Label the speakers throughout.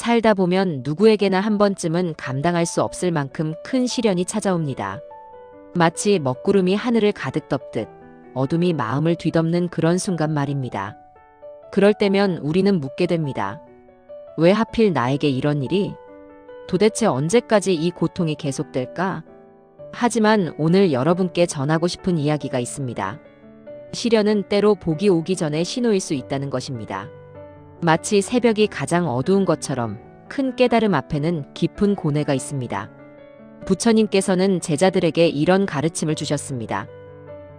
Speaker 1: 살다 보면 누구에게나 한 번쯤은 감당할 수 없을 만큼 큰 시련이 찾아옵니다. 마치 먹구름이 하늘을 가득 덮듯 어둠이 마음을 뒤덮는 그런 순간 말입니다. 그럴 때면 우리는 묻게 됩니다. 왜 하필 나에게 이런 일이? 도대체 언제까지 이 고통이 계속될까? 하지만 오늘 여러분께 전하고 싶은 이야기가 있습니다. 시련은 때로 복이 오기 전에 신호일 수 있다는 것입니다. 마치 새벽이 가장 어두운 것처럼 큰 깨달음 앞에는 깊은 고뇌가 있습니다. 부처님께서는 제자들에게 이런 가르침을 주셨습니다.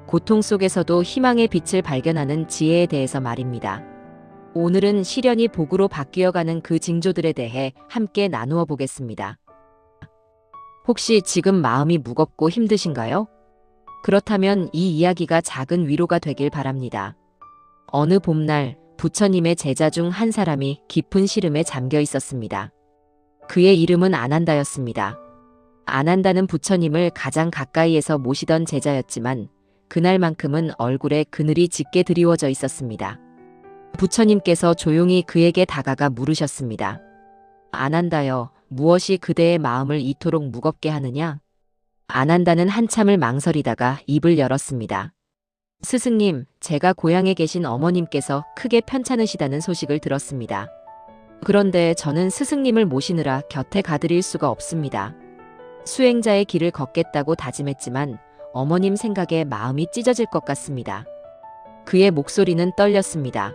Speaker 1: 고통 속에서도 희망의 빛을 발견하는 지혜에 대해서 말입니다. 오늘은 시련이 복으로 바뀌어가는 그 징조들에 대해 함께 나누어 보겠습니다. 혹시 지금 마음이 무겁고 힘드신가요? 그렇다면 이 이야기가 작은 위로가 되길 바랍니다. 어느 봄날 부처님의 제자 중 한 사람이 깊은 시름에 잠겨 있었습니다. 그의 이름은 아난다였습니다. 아난다는 부처님을 가장 가까이에서 모시던 제자였지만 그날만큼은 얼굴에 그늘이 짙게 드리워져 있었습니다. 부처님께서 조용히 그에게 다가가 물으셨습니다. 아난다여, 무엇이 그대의 마음을 이토록 무겁게 하느냐? 아난다는 한참을 망설이다가 입을 열었습니다. 스승님, 제가 고향에 계신 어머님께서 크게 편찮으시다는 소식을 들었습니다. 그런데 저는 스승님을 모시느라 곁에 가드릴 수가 없습니다. 수행자의 길을 걷겠다고 다짐했지만 어머님 생각에 마음이 찢어질 것 같습니다. 그의 목소리는 떨렸습니다.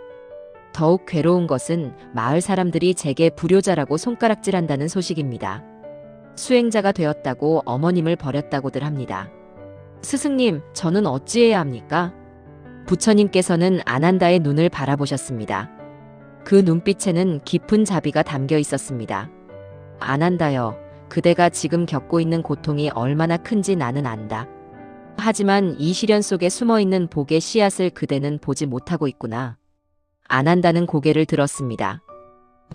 Speaker 1: 더욱 괴로운 것은 마을 사람들이 제게 불효자라고 손가락질한다는 소식입니다. 수행자가 되었다고 어머님을 버렸다고들 합니다. 스승님, 저는 어찌해야 합니까? 부처님께서는 아난다의 눈을 바라보셨습니다. 그 눈빛에는 깊은 자비가 담겨 있었습니다. 아난다여, 그대가 지금 겪고 있는 고통이 얼마나 큰지 나는 안다. 하지만 이 시련 속에 숨어있는 복의 씨앗을 그대는 보지 못하고 있구나. 아난다는 고개를 들었습니다.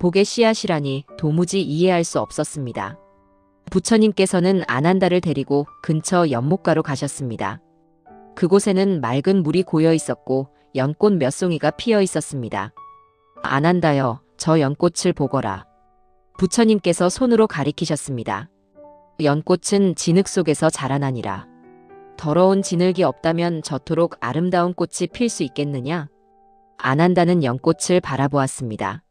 Speaker 1: 복의 씨앗이라니 도무지 이해할 수 없었습니다. 부처님께서는 아난다를 데리고 근처 연못가로 가셨습니다. 그곳에는 맑은 물이 고여 있었고 연꽃 몇 송이가 피어 있었습니다. 아난다여, 저 연꽃을 보거라. 부처님께서 손으로 가리키셨습니다. 연꽃은 진흙 속에서 자라나니라. 더러운 진흙이 없다면 저토록 아름다운 꽃이 필 수 있겠느냐? 아난다는 연꽃을 바라보았습니다.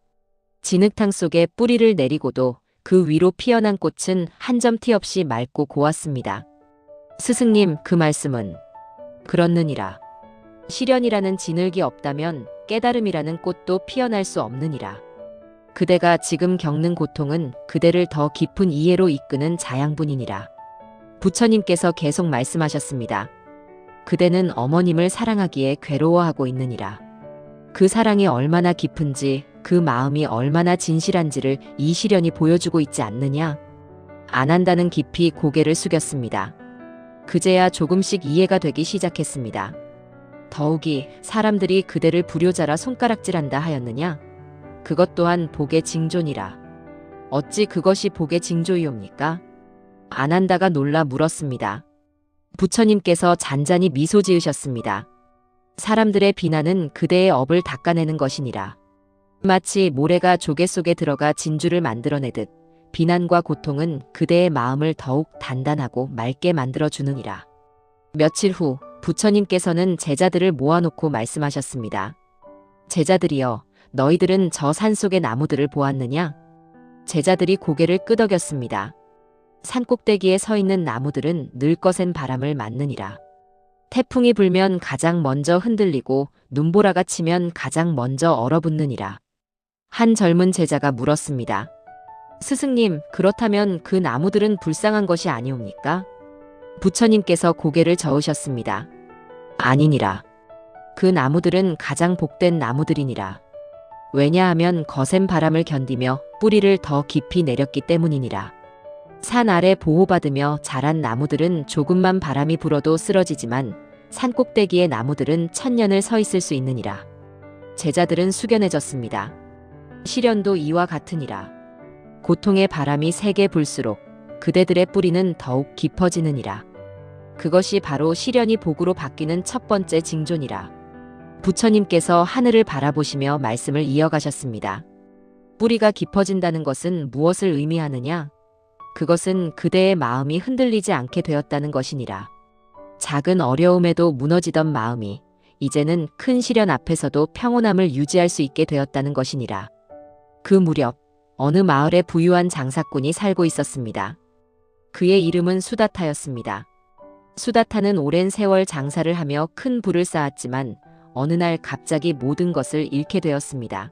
Speaker 1: 진흙탕 속에 뿌리를 내리고도 그 위로 피어난 꽃은 한 점 티 없이 맑고 고왔습니다. 스승님, 그 말씀은? 그렇느니라. 시련이라는 진흙이 없다면 깨달음이라는 꽃도 피어날 수 없느니라. 그대가 지금 겪는 고통은 그대를 더 깊은 이해로 이끄는 자양분이니라. 부처님께서 계속 말씀하셨습니다. 그대는 어머님을 사랑하기에 괴로워하고 있느니라. 그 사랑이 얼마나 깊은지, 그 마음이 얼마나 진실한지를 이 시련이 보여주고 있지 않느냐? 아난다는 깊이 고개를 숙였습니다. 그제야 조금씩 이해가 되기 시작했습니다. 더욱이 사람들이 그대를 불효자라 손가락질한다 하였느냐? 그것 또한 복의 징조니라. 어찌 그것이 복의 징조이옵니까? 아난다가 놀라 물었습니다. 부처님께서 잔잔히 미소 지으셨습니다. 사람들의 비난은 그대의 업을 닦아내는 것이니라. 마치 모래가 조개 속에 들어가 진주를 만들어내듯 비난과 고통은 그대의 마음을 더욱 단단하고 맑게 만들어주느니라. 며칠 후 부처님께서는 제자들을 모아놓고 말씀하셨습니다. 제자들이여, 너희들은 저 산속의 나무들을 보았느냐? 제자들이 고개를 끄덕였습니다. 산꼭대기에 서 있는 나무들은 늘 거센 바람을 맞느니라. 태풍이 불면 가장 먼저 흔들리고 눈보라가 치면 가장 먼저 얼어붙느니라. 한 젊은 제자가 물었습니다. 스승님, 그렇다면 그 나무들은 불쌍한 것이 아니옵니까? 부처님께서 고개를 저으셨습니다. 아니니라. 그 나무들은 가장 복된 나무들이니라. 왜냐하면 거센 바람을 견디며 뿌리를 더 깊이 내렸기 때문이니라. 산 아래 보호받으며 자란 나무들은 조금만 바람이 불어도 쓰러지지만 산꼭대기의 나무들은 천년을 서 있을 수 있느니라. 제자들은 숙연해졌습니다. 시련도 이와 같으니라. 고통의 바람이 세게 불수록 그대들의 뿌리는 더욱 깊어지느니라. 그것이 바로 시련이 복으로 바뀌는 첫 번째 징조니라. 부처님께서 하늘을 바라보시며 말씀을 이어가셨습니다. 뿌리가 깊어진다는 것은 무엇을 의미하느냐? 그것은 그대의 마음이 흔들리지 않게 되었다는 것이니라. 작은 어려움에도 무너지던 마음이 이제는 큰 시련 앞에서도 평온함을 유지할 수 있게 되었다는 것이니라. 그 무렵 어느 마을에 부유한 장사꾼이 살고 있었습니다. 그의 이름은 수다타였습니다. 수다타는 오랜 세월 장사를 하며 큰 부를 쌓았지만 어느 날 갑자기 모든 것을 잃게 되었습니다.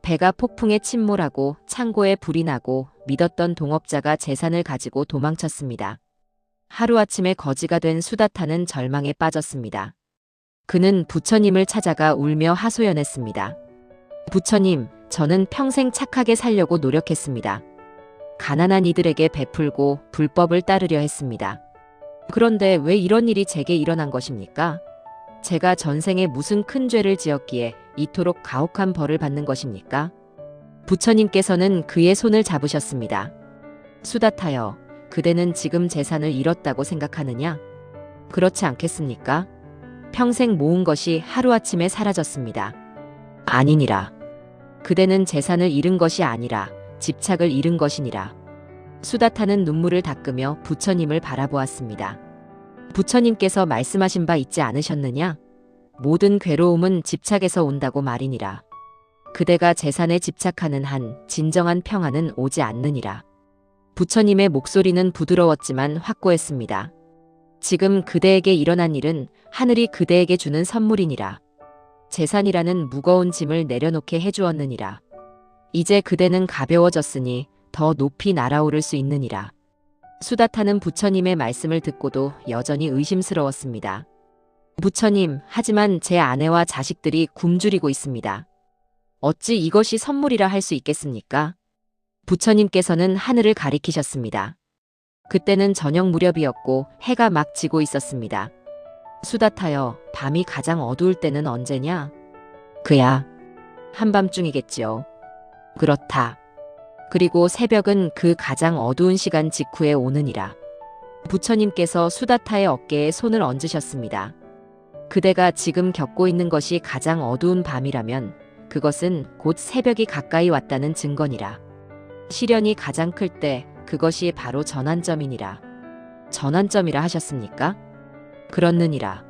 Speaker 1: 배가 폭풍에 침몰하고 창고에 불이 나고 믿었던 동업자가 재산을 가지고 도망쳤습니다. 하루아침에 거지가 된 수다타는 절망에 빠졌습니다. 그는 부처님을 찾아가 울며 하소연했습니다. 부처님, 저는 평생 착하게 살려고 노력했습니다. 가난한 이들에게 베풀고 불법을 따르려 했습니다. 그런데 왜 이런 일이 제게 일어난 것입니까? 제가 전생에 무슨 큰 죄를 지었기에 이토록 가혹한 벌을 받는 것입니까? 부처님께서는 그의 손을 잡으셨습니다. 수다타여, 그대는 지금 재산을 잃었다고 생각하느냐? 그렇지 않겠습니까? 평생 모은 것이 하루아침에 사라졌습니다. 아니니라. 그대는 재산을 잃은 것이 아니라 집착을 잃은 것이니라. 수다타는 눈물을 닦으며 부처님을 바라보았습니다. 부처님께서 말씀하신 바 있지 않으셨느냐? 모든 괴로움은 집착에서 온다고 말이니라. 그대가 재산에 집착하는 한 진정한 평안은 오지 않느니라. 부처님의 목소리는 부드러웠지만 확고했습니다. 지금 그대에게 일어난 일은 하늘이 그대에게 주는 선물이니라. 재산이라는 무거운 짐을 내려놓게 해주었느니라. 이제 그대는 가벼워졌으니 더 높이 날아오를 수 있느니라. 수다타는 부처님의 말씀을 듣고도 여전히 의심스러웠습니다. 부처님, 하지만 제 아내와 자식들이 굶주리고 있습니다. 어찌 이것이 선물이라 할 수 있겠습니까? 부처님께서는 하늘을 가리키셨습니다. 그때는 저녁 무렵이었고 해가 막 지고 있었습니다. 수다타여, 밤이 가장 어두울 때는 언제냐? 그야 한밤중이겠지요. 그렇다. 그리고 새벽은 그 가장 어두운 시간 직후에 오느니라. 부처님께서 수다타의 어깨에 손을 얹으셨습니다. 그대가 지금 겪고 있는 것이 가장 어두운 밤이라면 그것은 곧 새벽이 가까이 왔다는 증거니라. 시련이 가장 클 때 그것이 바로 전환점이니라. 전환점이라 하셨습니까? 그렇느니라.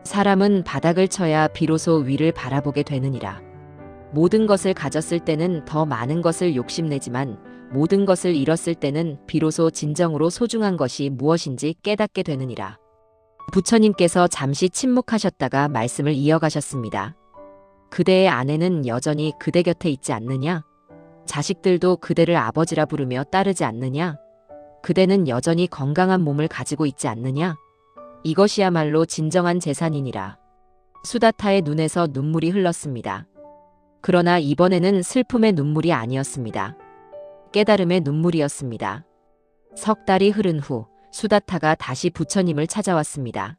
Speaker 1: 사람은 바닥을 쳐야 비로소 위를 바라보게 되느니라. 모든 것을 가졌을 때는 더 많은 것을 욕심내지만 모든 것을 잃었을 때는 비로소 진정으로 소중한 것이 무엇인지 깨닫게 되느니라. 부처님께서 잠시 침묵하셨다가 말씀을 이어가셨습니다. 그대의 아내는 여전히 그대 곁에 있지 않느냐? 자식들도 그대를 아버지라 부르며 따르지 않느냐? 그대는 여전히 건강한 몸을 가지고 있지 않느냐? 이것이야말로 진정한 재산이니라. 수다타의 눈에서 눈물이 흘렀습니다. 그러나 이번에는 슬픔의 눈물이 아니었습니다. 깨달음의 눈물이었습니다. 석 달이 흐른 후 수다타가 다시 부처님을 찾아왔습니다.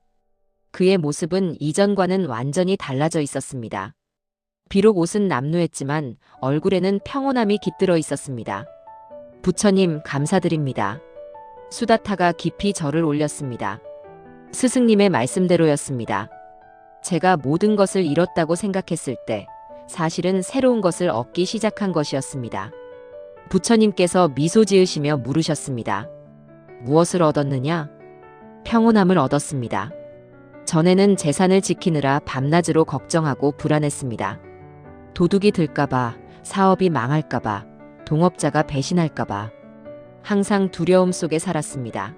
Speaker 1: 그의 모습은 이전과는 완전히 달라져 있었습니다. 비록 옷은 남루했지만 얼굴에는 평온함이 깃들어 있었습니다. 부처님, 감사드립니다. 수다타가 깊이 절을 올렸습니다. 스승님의 말씀대로였습니다. 제가 모든 것을 잃었다고 생각했을 때 사실은 새로운 것을 얻기 시작한 것이었습니다. 부처님께서 미소 지으시며 물으셨습니다. 무엇을 얻었느냐? 평온함을 얻었습니다. 전에는 재산을 지키느라 밤낮으로 걱정하고 불안했습니다. 도둑이 들까봐, 사업이 망할까봐, 동업자가 배신할까봐 항상 두려움 속에 살았습니다.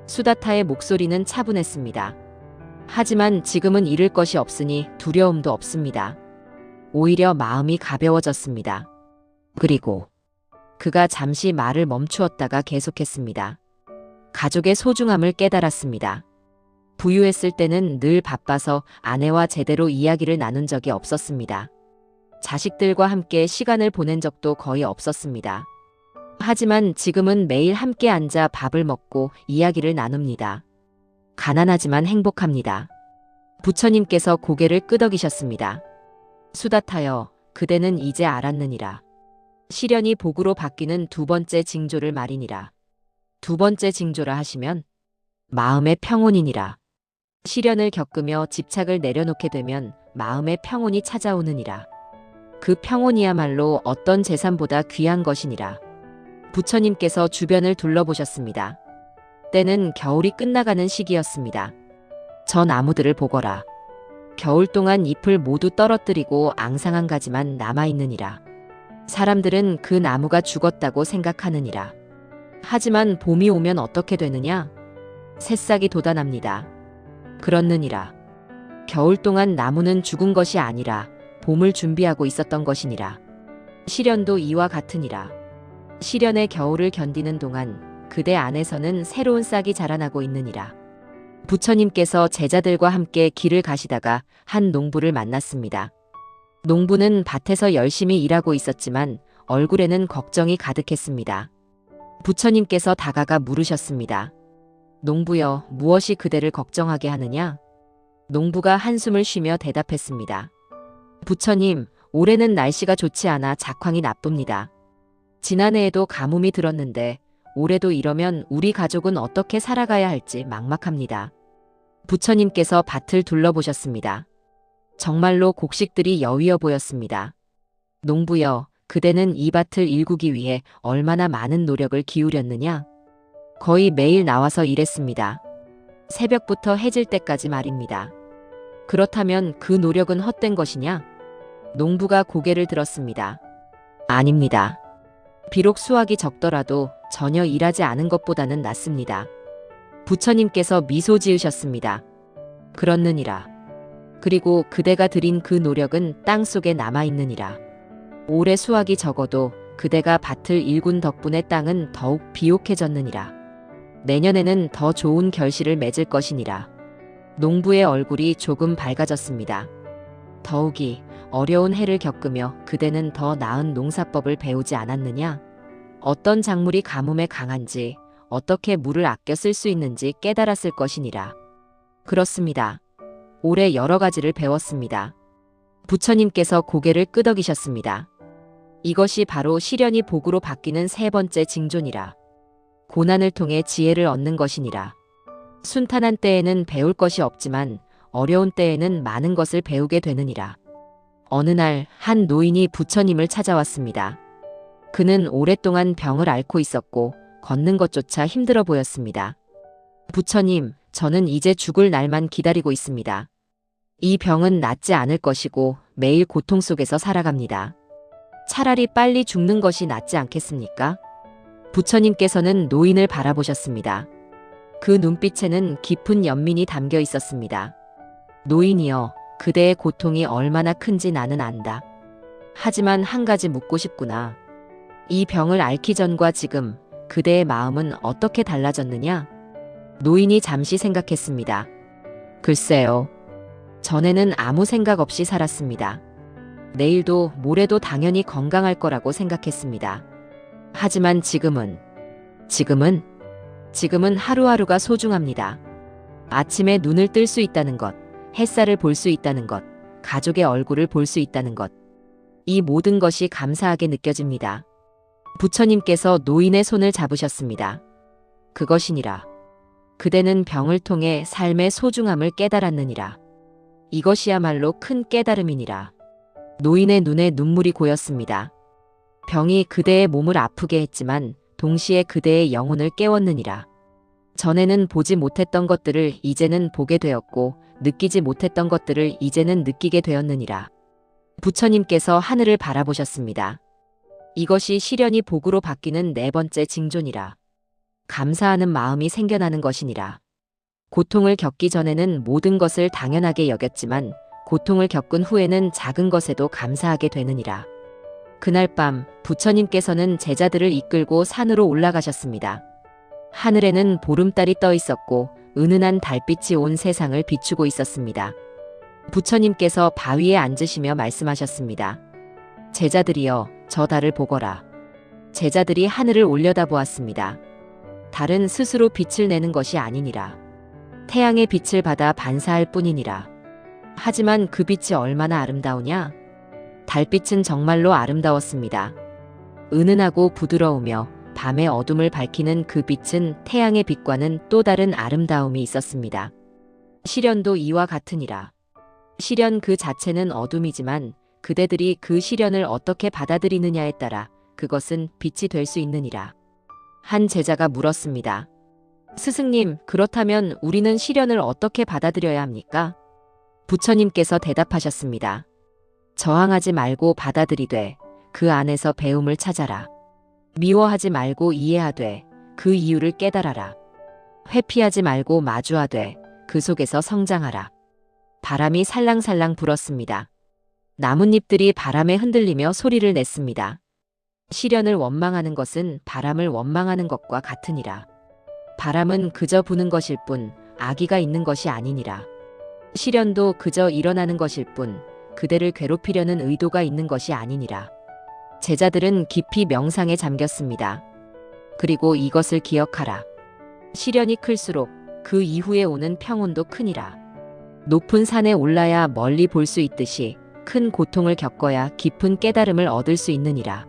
Speaker 1: 수다타의 목소리는 차분했습니다. 하지만 지금은 잃을 것이 없으니 두려움도 없습니다. 오히려 마음이 가벼워졌습니다. 그리고 그가 잠시 말을 멈추었다가 계속했습니다. 가족의 소중함을 깨달았습니다. 부유했을 때는 늘 바빠서 아내와 제대로 이야기를 나눈 적이 없었습니다. 자식들과 함께 시간을 보낸 적도 거의 없었습니다. 하지만 지금은 매일 함께 앉아 밥을 먹고 이야기를 나눕니다. 가난하지만 행복합니다. 부처님께서 고개를 끄덕이셨습니다. 수다타여, 그대는 이제 알았느니라. 시련이 복으로 바뀌는 두 번째 징조를 말이니라. 두 번째 징조라 하시면 마음의 평온이니라. 시련을 겪으며 집착을 내려놓게 되면 마음의 평온이 찾아오느니라. 그 평온이야말로 어떤 재산보다 귀한 것이니라. 부처님께서 주변을 둘러보셨습니다. 때는 겨울이 끝나가는 시기였습니다. 저 나무들을 보거라. 겨울 동안 잎을 모두 떨어뜨리고 앙상한 가지만 남아있느니라. 사람들은 그 나무가 죽었다고 생각하느니라. 하지만 봄이 오면 어떻게 되느냐? 새싹이 돋아납니다. 그렇느니라. 겨울 동안 나무는 죽은 것이 아니라 봄을 준비하고 있었던 것이니라. 시련도 이와 같으니라. 시련의 겨울을 견디는 동안 그대 안에서는 새로운 싹이 자라나고 있느니라. 부처님께서 제자들과 함께 길을 가시다가 한 농부를 만났습니다. 농부는 밭에서 열심히 일하고 있었지만 얼굴에는 걱정이 가득했습니다. 부처님께서 다가가 물으셨습니다. 농부여, 무엇이 그대를 걱정하게 하느냐? 농부가 한숨을 쉬며 대답했습니다. 부처님, 올해는 날씨가 좋지 않아 작황이 나쁩니다. 지난해에도 가뭄이 들었는데 올해도 이러면 우리 가족은 어떻게 살아가야 할지 막막합니다. 부처님께서 밭을 둘러보셨습니다. 정말로 곡식들이 여위어 보였습니다. 농부여, 그대는 이 밭을 일구기 위해 얼마나 많은 노력을 기울였느냐? 거의 매일 나와서 일했습니다. 새벽부터 해질 때까지 말입니다. 그렇다면 그 노력은 헛된 것이냐? 농부가 고개를 들었습니다. 아닙니다. 비록 수확이 적더라도 전혀 일하지 않은 것보다는 낫습니다. 부처님께서 미소 지으셨습니다. 그렇느니라. 그리고 그대가 들인 그 노력은 땅 속에 남아있느니라. 올해 수확이 적어도 그대가 밭을 일군 덕분에 땅은 더욱 비옥해졌느니라. 내년에는 더 좋은 결실을 맺을 것이니라. 농부의 얼굴이 조금 밝아졌습니다. 더욱이 어려운 해를 겪으며 그대는 더 나은 농사법을 배우지 않았느냐? 어떤 작물이 가뭄에 강한지, 어떻게 물을 아껴 쓸 수 있는지 깨달았을 것이니라. 그렇습니다. 올해 여러 가지를 배웠습니다. 부처님께서 고개를 끄덕이셨습니다. 이것이 바로 시련이 복으로 바뀌는 세 번째 징조니라. 고난을 통해 지혜를 얻는 것이니라. 순탄한 때에는 배울 것이 없지만 어려운 때에는 많은 것을 배우게 되느니라. 어느 날 한 노인이 부처님을 찾아왔습니다. 그는 오랫동안 병을 앓고 있었고 걷는 것조차 힘들어 보였습니다. 부처님, 저는 이제 죽을 날만 기다리고 있습니다. 이 병은 낫지 않을 것이고 매일 고통 속에서 살아갑니다. 차라리 빨리 죽는 것이 낫지 않겠습니까? 부처님께서는 노인을 바라보셨습니다. 그 눈빛에는 깊은 연민이 담겨 있었습니다. 노인이여, 그대의 고통이 얼마나 큰지 나는 안다. 하지만 한 가지 묻고 싶구나. 이 병을 앓기 전과 지금 그대의 마음은 어떻게 달라졌느냐? 노인이 잠시 생각했습니다. 글쎄요. 전에는 아무 생각 없이 살았습니다. 내일도 모레도 당연히 건강할 거라고 생각했습니다. 하지만 지금은 하루하루가 소중합니다. 아침에 눈을 뜰 수 있다는 것, 햇살을 볼 수 있다는 것, 가족의 얼굴을 볼 수 있다는 것. 이 모든 것이 감사하게 느껴집니다. 부처님께서 노인의 손을 잡으셨습니다. 그것이니라. 그대는 병을 통해 삶의 소중함을 깨달았느니라. 이것이야말로 큰 깨달음이니라. 노인의 눈에 눈물이 고였습니다. 병이 그대의 몸을 아프게 했지만 동시에 그대의 영혼을 깨웠느니라. 전에는 보지 못했던 것들을 이제는 보게 되었고 느끼지 못했던 것들을 이제는 느끼게 되었느니라. 부처님께서 하늘을 바라보셨습니다. 이것이 시련이 복으로 바뀌는 네 번째 징조니라. 감사하는 마음이 생겨나는 것이니라. 고통을 겪기 전에는 모든 것을 당연하게 여겼지만 고통을 겪은 후에는 작은 것에도 감사하게 되느니라. 그날 밤 부처님께서는 제자들을 이끌고 산으로 올라가셨습니다. 하늘에는 보름달이 떠 있었고 은은한 달빛이 온 세상을 비추고 있었습니다. 부처님께서 바위에 앉으시며 말씀하셨습니다. 제자들이여, 저 달을 보거라. 제자들이 하늘을 올려다보았습니다. 달은 스스로 빛을 내는 것이 아니니라. 태양의 빛을 받아 반사할 뿐이니라. 하지만 그 빛이 얼마나 아름다우냐? 달빛은 정말로 아름다웠습니다. 은은하고 부드러우며 밤의 어둠을 밝히는 그 빛은 태양의 빛과는 또 다른 아름다움이 있었습니다. 시련도 이와 같으니라. 시련 그 자체는 어둠이지만 그대들이 그 시련을 어떻게 받아들이느냐에 따라 그것은 빛이 될 수 있느니라. 한 제자가 물었습니다. 스승님, 그렇다면 우리는 시련을 어떻게 받아들여야 합니까? 부처님께서 대답하셨습니다. 저항하지 말고 받아들이되 그 안에서 배움을 찾아라. 미워하지 말고 이해하되 그 이유를 깨달아라. 회피하지 말고 마주하되 그 속에서 성장하라. 바람이 살랑살랑 불었습니다. 나뭇잎들이 바람에 흔들리며 소리를 냈습니다. 시련을 원망하는 것은 바람을 원망하는 것과 같으니라. 바람은 그저 부는 것일 뿐 악의가 있는 것이 아니니라. 시련도 그저 일어나는 것일 뿐 그대를 괴롭히려는 의도가 있는 것이 아니니라. 제자들은 깊이 명상에 잠겼습니다. 그리고 이것을 기억하라. 시련이 클수록 그 이후에 오는 평온도 크니라. 높은 산에 올라야 멀리 볼 수 있듯이 큰 고통을 겪어야 깊은 깨달음을 얻을 수 있느니라.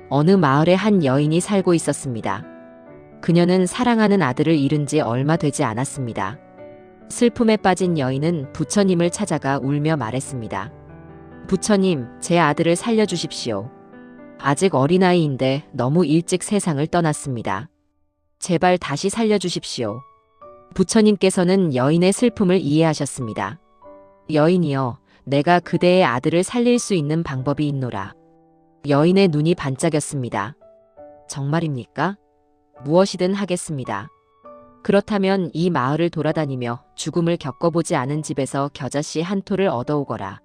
Speaker 1: 어느 마을에 한 여인이 살고 있었습니다. 그녀는 사랑하는 아들을 잃은 지 얼마 되지 않았습니다. 슬픔에 빠진 여인은 부처님을 찾아가 울며 말했습니다. 부처님, 제 아들을 살려주십시오. 아직 어린아이인데 너무 일찍 세상을 떠났습니다. 제발 다시 살려주십시오. 부처님께서는 여인의 슬픔을 이해하셨습니다. 여인이여, 내가 그대의 아들을 살릴 수 있는 방법이 있노라. 여인의 눈이 반짝였습니다. 정말입니까? 무엇이든 하겠습니다. 그렇다면 이 마을을 돌아다니며 죽음을 겪어보지 않은 집에서 겨자씨 한 톨을 얻어오거라.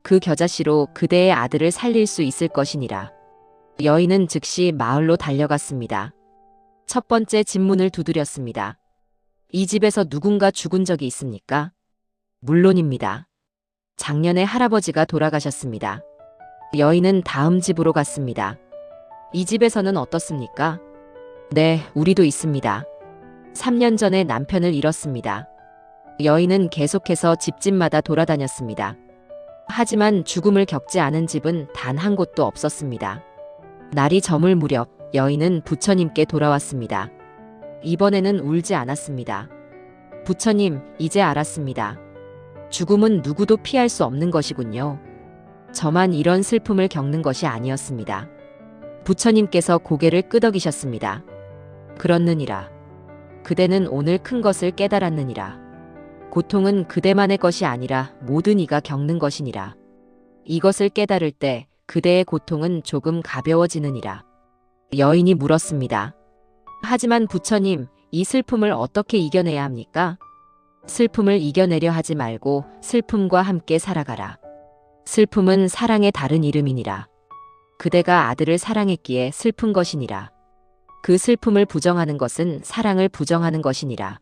Speaker 1: 그 겨자씨로 그대의 아들을 살릴 수 있을 것이니라. 여인은 즉시 마을로 달려갔습니다. 첫 번째 집 문을 두드렸습니다. 이 집에서 누군가 죽은 적이 있습니까? 물론입니다. 작년에 할아버지가 돌아가셨습니다. 여인은 다음 집으로 갔습니다. 이 집에서는 어떻습니까? 네, 우리도 있습니다. 3년 전에 남편을 잃었습니다. 여인은 계속해서 집집마다 돌아다녔습니다. 하지만 죽음을 겪지 않은 집은 단 한 곳도 없었습니다. 날이 저물 무렵 여인은 부처님께 돌아왔습니다. 이번에는 울지 않았습니다. 부처님, 이제 알았습니다. 죽음은 누구도 피할 수 없는 것이군요. 저만 이런 슬픔을 겪는 것이 아니었습니다. 부처님께서 고개를 끄덕이셨습니다. 그렇느니라. 그대는 오늘 큰 것을 깨달았느니라. 고통은 그대만의 것이 아니라 모든 이가 겪는 것이니라. 이것을 깨달을 때 그대의 고통은 조금 가벼워지느니라. 여인이 물었습니다. 하지만 부처님, 이 슬픔을 어떻게 이겨내야 합니까? 슬픔을 이겨내려 하지 말고 슬픔과 함께 살아가라. 슬픔은 사랑의 다른 이름이니라. 그대가 아들을 사랑했기에 슬픈 것이니라. 그 슬픔을 부정하는 것은 사랑을 부정하는 것이니라.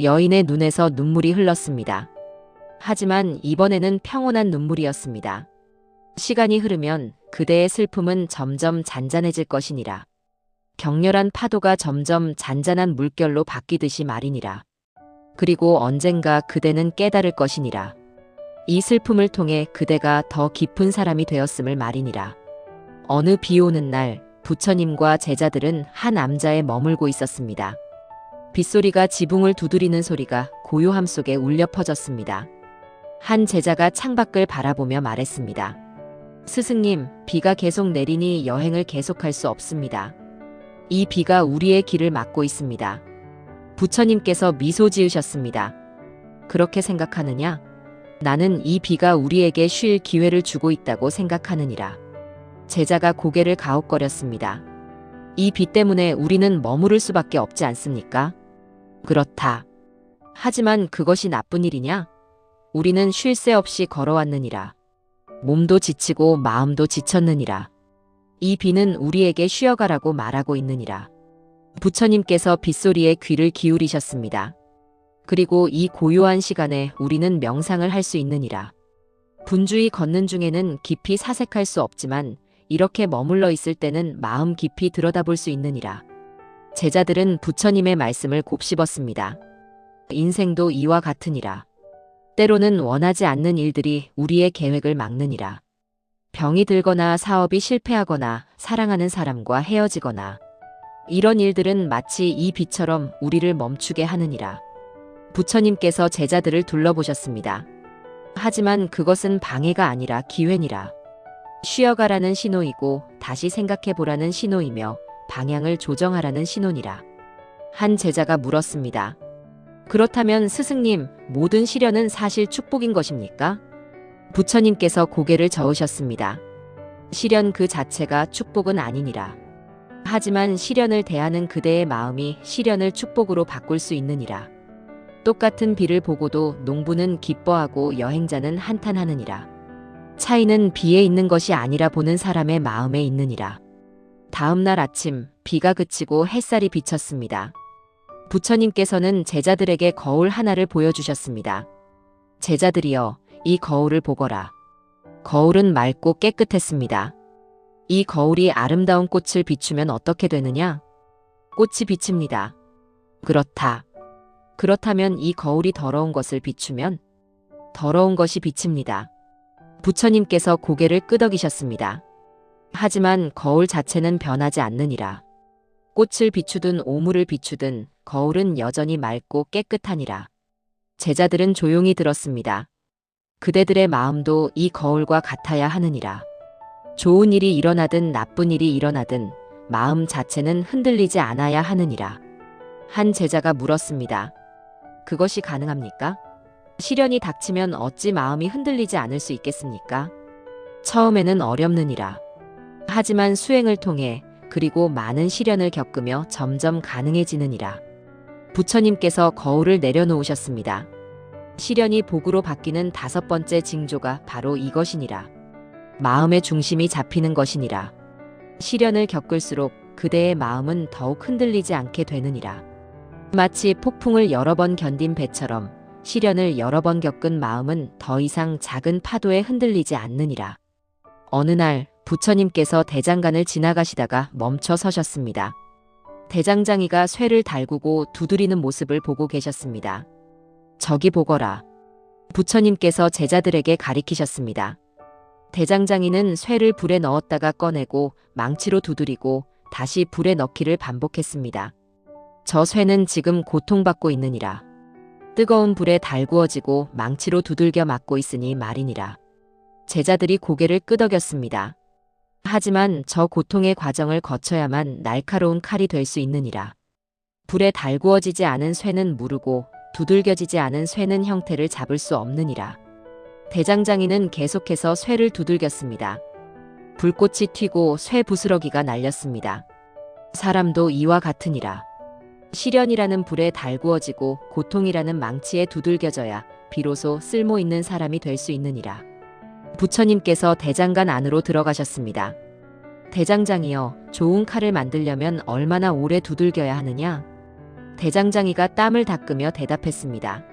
Speaker 1: 여인의 눈에서 눈물이 흘렀습니다. 하지만 이번에는 평온한 눈물이었습니다. 시간이 흐르면 그대의 슬픔은 점점 잔잔해질 것이니라. 격렬한 파도가 점점 잔잔한 물결로 바뀌듯이 말이니라. 그리고 언젠가 그대는 깨달을 것이니라. 이 슬픔을 통해 그대가 더 깊은 사람이 되었음을 말이니라. 어느 비 오는 날 부처님과 제자들은 한 암자에 머물고 있었습니다. 빗소리가 지붕을 두드리는 소리가 고요함 속에 울려 퍼졌습니다. 한 제자가 창밖을 바라보며 말했습니다. 스승님, 비가 계속 내리니 여행을 계속할 수 없습니다. 이 비가 우리의 길을 막고 있습니다. 부처님께서 미소 지으셨습니다. 그렇게 생각하느냐? 나는 이 비가 우리에게 쉴 기회를 주고 있다고 생각하느니라. 제자가 고개를 가웃거렸습니다. 이 비 때문에 우리는 머무를 수밖에 없지 않습니까? 그렇다. 하지만 그것이 나쁜 일이냐? 우리는 쉴 새 없이 걸어왔느니라. 몸도 지치고 마음도 지쳤느니라. 이 비는 우리에게 쉬어가라고 말하고 있느니라. 부처님께서 빗소리에 귀를 기울이셨습니다. 그리고 이 고요한 시간에 우리는 명상을 할 수 있느니라. 분주히 걷는 중에는 깊이 사색할 수 없지만 이렇게 머물러 있을 때는 마음 깊이 들여다볼 수 있느니라. 제자들은 부처님의 말씀을 곱씹었습니다. 인생도 이와 같으니라. 때로는 원하지 않는 일들이 우리의 계획을 막느니라. 병이 들거나 사업이 실패하거나 사랑하는 사람과 헤어지거나 이런 일들은 마치 이 비처럼 우리를 멈추게 하느니라. 부처님께서 제자들을 둘러보셨습니다. 하지만 그것은 방해가 아니라 기회니라. 쉬어가라는 신호이고 다시 생각해보라는 신호이며 방향을 조정하라는 신호니라. 한 제자가 물었습니다. 그렇다면 스승님, 모든 시련은 사실 축복인 것입니까? 부처님께서 고개를 저으셨습니다. 시련 그 자체가 축복은 아니니라. 하지만 시련을 대하는 그대의 마음이 시련을 축복으로 바꿀 수 있느니라. 똑같은 비를 보고도 농부는 기뻐하고 여행자는 한탄하느니라. 차이는 비에 있는 것이 아니라 보는 사람의 마음에 있느니라. 다음 날 아침 비가 그치고 햇살이 비쳤습니다. 부처님께서는 제자들에게 거울 하나를 보여주셨습니다. 제자들이여, 이 거울을 보거라. 거울은 맑고 깨끗했습니다. 이 거울이 아름다운 꽃을 비추면 어떻게 되느냐? 꽃이 비칩니다. 그렇다. 그렇다면 이 거울이 더러운 것을 비추면 더러운 것이 비칩니다. 부처님께서 고개를 끄덕이셨습니다. 하지만 거울 자체는 변하지 않느니라. 꽃을 비추든 오물을 비추든 거울은 여전히 맑고 깨끗하니라. 제자들은 조용히 들었습니다. 그대들의 마음도 이 거울과 같아야 하느니라. 좋은 일이 일어나든 나쁜 일이 일어나든 마음 자체는 흔들리지 않아야 하느니라. 한 제자가 물었습니다. 그것이 가능합니까? 시련이 닥치면 어찌 마음이 흔들리지 않을 수 있겠습니까? 처음에는 어렵느니라. 하지만 수행을 통해 그리고 많은 시련을 겪으며 점점 가능해지느니라. 부처님께서 거울을 내려놓으셨습니다. 시련이 복으로 바뀌는 5번째 징조가 바로 이것이니라. 마음의 중심이 잡히는 것이니라. 시련을 겪을수록 그대의 마음은 더욱 흔들리지 않게 되느니라. 마치 폭풍을 여러 번 견딘 배처럼 시련을 여러 번 겪은 마음은 더 이상 작은 파도에 흔들리지 않느니라. 어느 날 부처님께서 대장간을 지나가시다가 멈춰 서셨습니다. 대장장이가 쇠를 달구고 두드리는 모습을 보고 계셨습니다. 저기 보거라. 부처님께서 제자들에게 가리키셨습니다. 대장장이는 쇠를 불에 넣었다가 꺼내고 망치로 두드리고 다시 불에 넣기를 반복했습니다. 저 쇠는 지금 고통받고 있느니라. 뜨거운 불에 달구어지고 망치로 두들겨 맞고 있으니 말이니라. 제자들이 고개를 끄덕였습니다. 하지만 저 고통의 과정을 거쳐야만 날카로운 칼이 될 수 있느니라. 불에 달구어지지 않은 쇠는 무르고 두들겨지지 않은 쇠는 형태를 잡을 수 없느니라. 대장장이는 계속해서 쇠를 두들겼습니다. 불꽃이 튀고 쇠 부스러기가 날렸습니다. 사람도 이와 같으니라. 시련이라는 불에 달구어지고 고통이라는 망치에 두들겨져야 비로소 쓸모있는 사람이 될 수 있느니라. 부처님께서 대장간 안으로 들어가셨습니다. 대장장이여, 좋은 칼을 만들려면 얼마나 오래 두들겨야 하느냐? 대장장이가 땀을 닦으며 대답했습니다.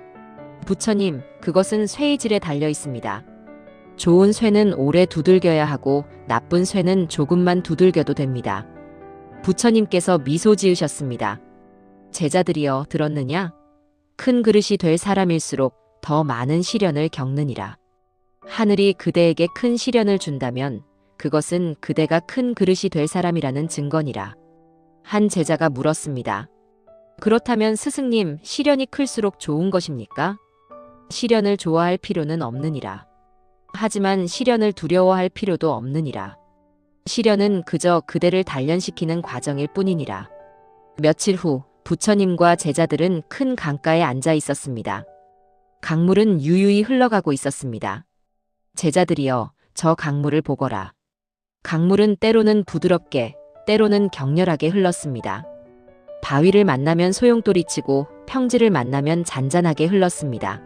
Speaker 1: 부처님, 그것은 쇠의 질에 달려 있습니다. 좋은 쇠는 오래 두들겨야 하고 나쁜 쇠는 조금만 두들겨도 됩니다. 부처님께서 미소 지으셨습니다. 제자들이여, 들었느냐? 큰 그릇이 될 사람일수록 더 많은 시련을 겪느니라. 하늘이 그대에게 큰 시련을 준다면 그것은 그대가 큰 그릇이 될 사람이라는 증거니라. 한 제자가 물었습니다. 그렇다면 스승님, 시련이 클수록 좋은 것입니까? 시련을 좋아할 필요는 없느니라. 하지만 시련을 두려워할 필요도 없느니라. 시련은 그저 그대를 단련시키는 과정일 뿐이니라. 며칠 후 부처님과 제자들은 큰 강가에 앉아 있었습니다. 강물은 유유히 흘러가고 있었습니다. 제자들이여, 저 강물을 보거라. 강물은 때로는 부드럽게, 때로는 격렬하게 흘렀습니다. 바위를 만나면 소용돌이치고 평지를 만나면 잔잔하게 흘렀습니다.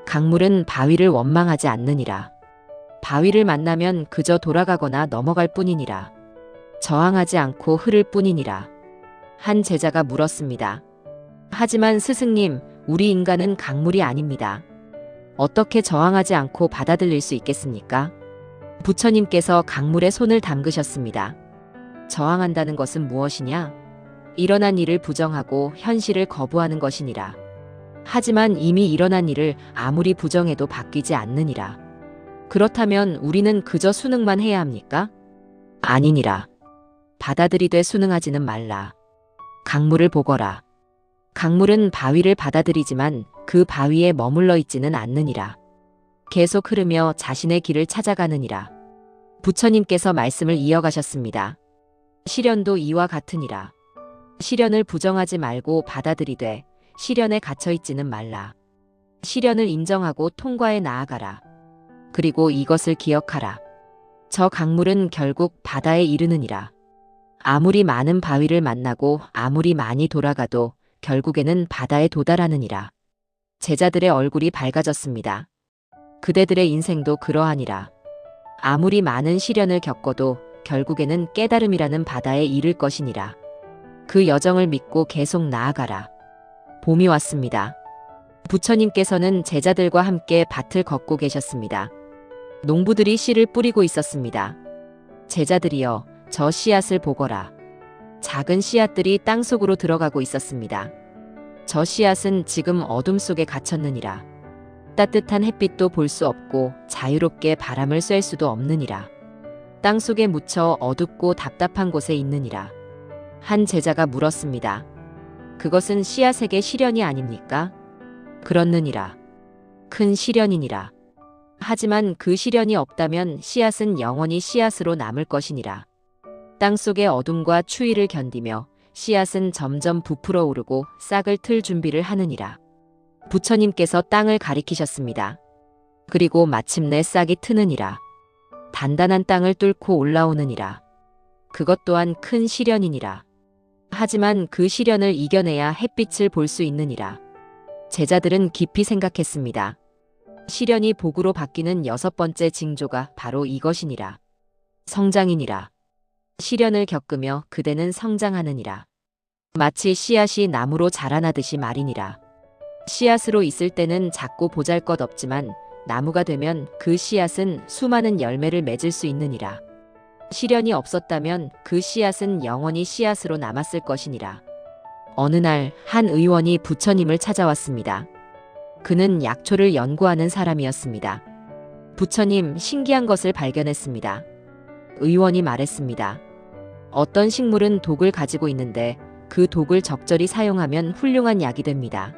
Speaker 1: 강물은 바위를 원망하지 않느니라. 바위를 만나면 그저 돌아가거나 넘어갈 뿐이니라. 저항하지 않고 흐를 뿐이니라. 한 제자가 물었습니다. 하지만 스승님, 우리 인간은 강물이 아닙니다. 어떻게 저항하지 않고 받아들일 수 있겠습니까? 부처님께서 강물에 손을 담그셨습니다. 저항한다는 것은 무엇이냐? 일어난 일을 부정하고 현실을 거부하는 것이니라. 하지만 이미 일어난 일을 아무리 부정해도 바뀌지 않느니라. 그렇다면 우리는 그저 순응만 해야 합니까? 아니니라. 받아들이되 순응하지는 말라. 강물을 보거라. 강물은 바위를 받아들이지만 그 바위에 머물러 있지는 않느니라. 계속 흐르며 자신의 길을 찾아가느니라. 부처님께서 말씀을 이어가셨습니다. 시련도 이와 같으니라. 시련을 부정하지 말고 받아들이되 시련에 갇혀있지는 말라. 시련을 인정하고 통과해 나아가라. 그리고 이것을 기억하라. 저 강물은 결국 바다에 이르느니라. 아무리 많은 바위를 만나고 아무리 많이 돌아가도 결국에는 바다에 도달하느니라. 제자들의 얼굴이 밝아졌습니다. 그대들의 인생도 그러하니라. 아무리 많은 시련을 겪어도 결국에는 깨달음이라는 바다에 이를 것이니라. 그 여정을 믿고 계속 나아가라. 봄이 왔습니다. 부처님께서는 제자들과 함께 밭을 걷고 계셨습니다. 농부들이 씨를 뿌리고 있었습니다. 제자들이여, 저 씨앗을 보거라. 작은 씨앗들이 땅속으로 들어가고 있었습니다. 저 씨앗은 지금 어둠 속에 갇혔느니라. 따뜻한 햇빛도 볼 수 없고 자유롭게 바람을 쐴 수도 없느니라. 땅속에 묻혀 어둡고 답답한 곳에 있느니라. 한 제자가 물었습니다. 그것은 씨앗에게 시련이 아닙니까? 그렇느니라. 큰 시련이니라. 하지만 그 시련이 없다면 씨앗은 영원히 씨앗으로 남을 것이니라. 땅속의 어둠과 추위를 견디며 씨앗은 점점 부풀어 오르고 싹을 틀 준비를 하느니라. 부처님께서 땅을 가리키셨습니다. 그리고 마침내 싹이 트느니라. 단단한 땅을 뚫고 올라오느니라. 그것 또한 큰 시련이니라. 하지만 그 시련을 이겨내야 햇빛을 볼 수 있느니라. 제자들은 깊이 생각했습니다. 시련이 복으로 바뀌는 6번째 징조가 바로 이것이니라. 성장이니라. 시련을 겪으며 그대는 성장하느니라. 마치 씨앗이 나무로 자라나듯이 말이니라. 씨앗으로 있을 때는 작고 보잘것없지만 나무가 되면 그 씨앗은 수많은 열매를 맺을 수 있느니라. 시련이 없었다면 그 씨앗은 영원히 씨앗으로 남았을 것이니라. 어느 날 한 의원이 부처님을 찾아왔습니다. 그는 약초를 연구하는 사람이었습니다. 부처님, 신기한 것을 발견했습니다. 의원이 말했습니다. 어떤 식물은 독을 가지고 있는데 그 독을 적절히 사용하면 훌륭한 약이 됩니다.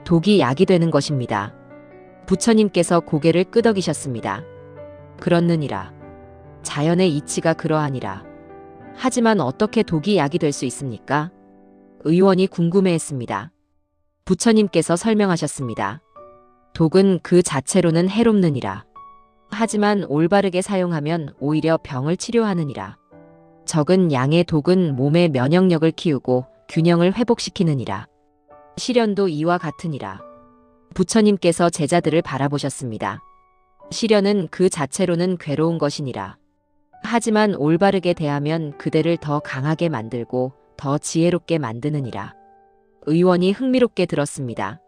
Speaker 1: 독이 약이 되는 것입니다. 부처님께서 고개를 끄덕이셨습니다. 그렇느니라. 자연의 이치가 그러하니라. 하지만 어떻게 독이 약이 될 수 있습니까? 의원이 궁금해했습니다. 부처님께서 설명하셨습니다. 독은 그 자체로는 해롭느니라. 하지만 올바르게 사용하면 오히려 병을 치료하느니라. 적은 양의 독은 몸의 면역력을 키우고 균형을 회복시키느니라. 시련도 이와 같으니라. 부처님께서 제자들을 바라보셨습니다. 시련은 그 자체로는 괴로운 것이니라. 하지만 올바르게 대하면 그대를 더 강하게 만들고 더 지혜롭게 만드느니라. 의원이 흥미롭게 들었습니다.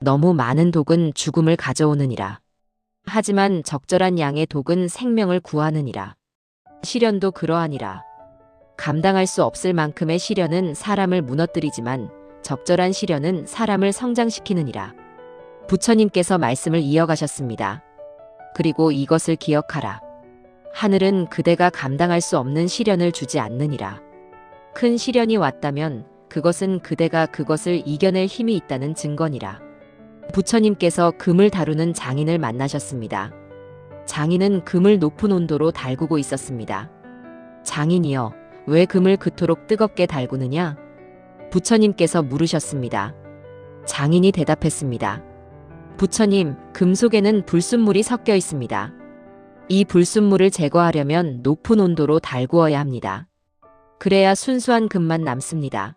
Speaker 1: 너무 많은 독은 죽음을 가져오느니라. 하지만 적절한 양의 독은 생명을 구하느니라. 시련도 그러하니라. 감당할 수 없을 만큼의 시련은 사람을 무너뜨리지만 적절한 시련은 사람을 성장시키느니라. 부처님께서 말씀을 이어가셨습니다. 그리고 이것을 기억하라. 하늘은 그대가 감당할 수 없는 시련을 주지 않느니라. 큰 시련이 왔다면 그것은 그대가 그것을 이겨낼 힘이 있다는 증거니라. 부처님께서 금을 다루는 장인을 만나셨습니다. 장인은 금을 높은 온도로 달구고 있었습니다. 장인이여, 왜 금을 그토록 뜨겁게 달구느냐? 부처님께서 물으셨습니다. 장인이 대답했습니다. 부처님, 금 속에는 불순물이 섞여 있습니다. 이 불순물을 제거하려면 높은 온도로 달구어야 합니다. 그래야 순수한 금만 남습니다.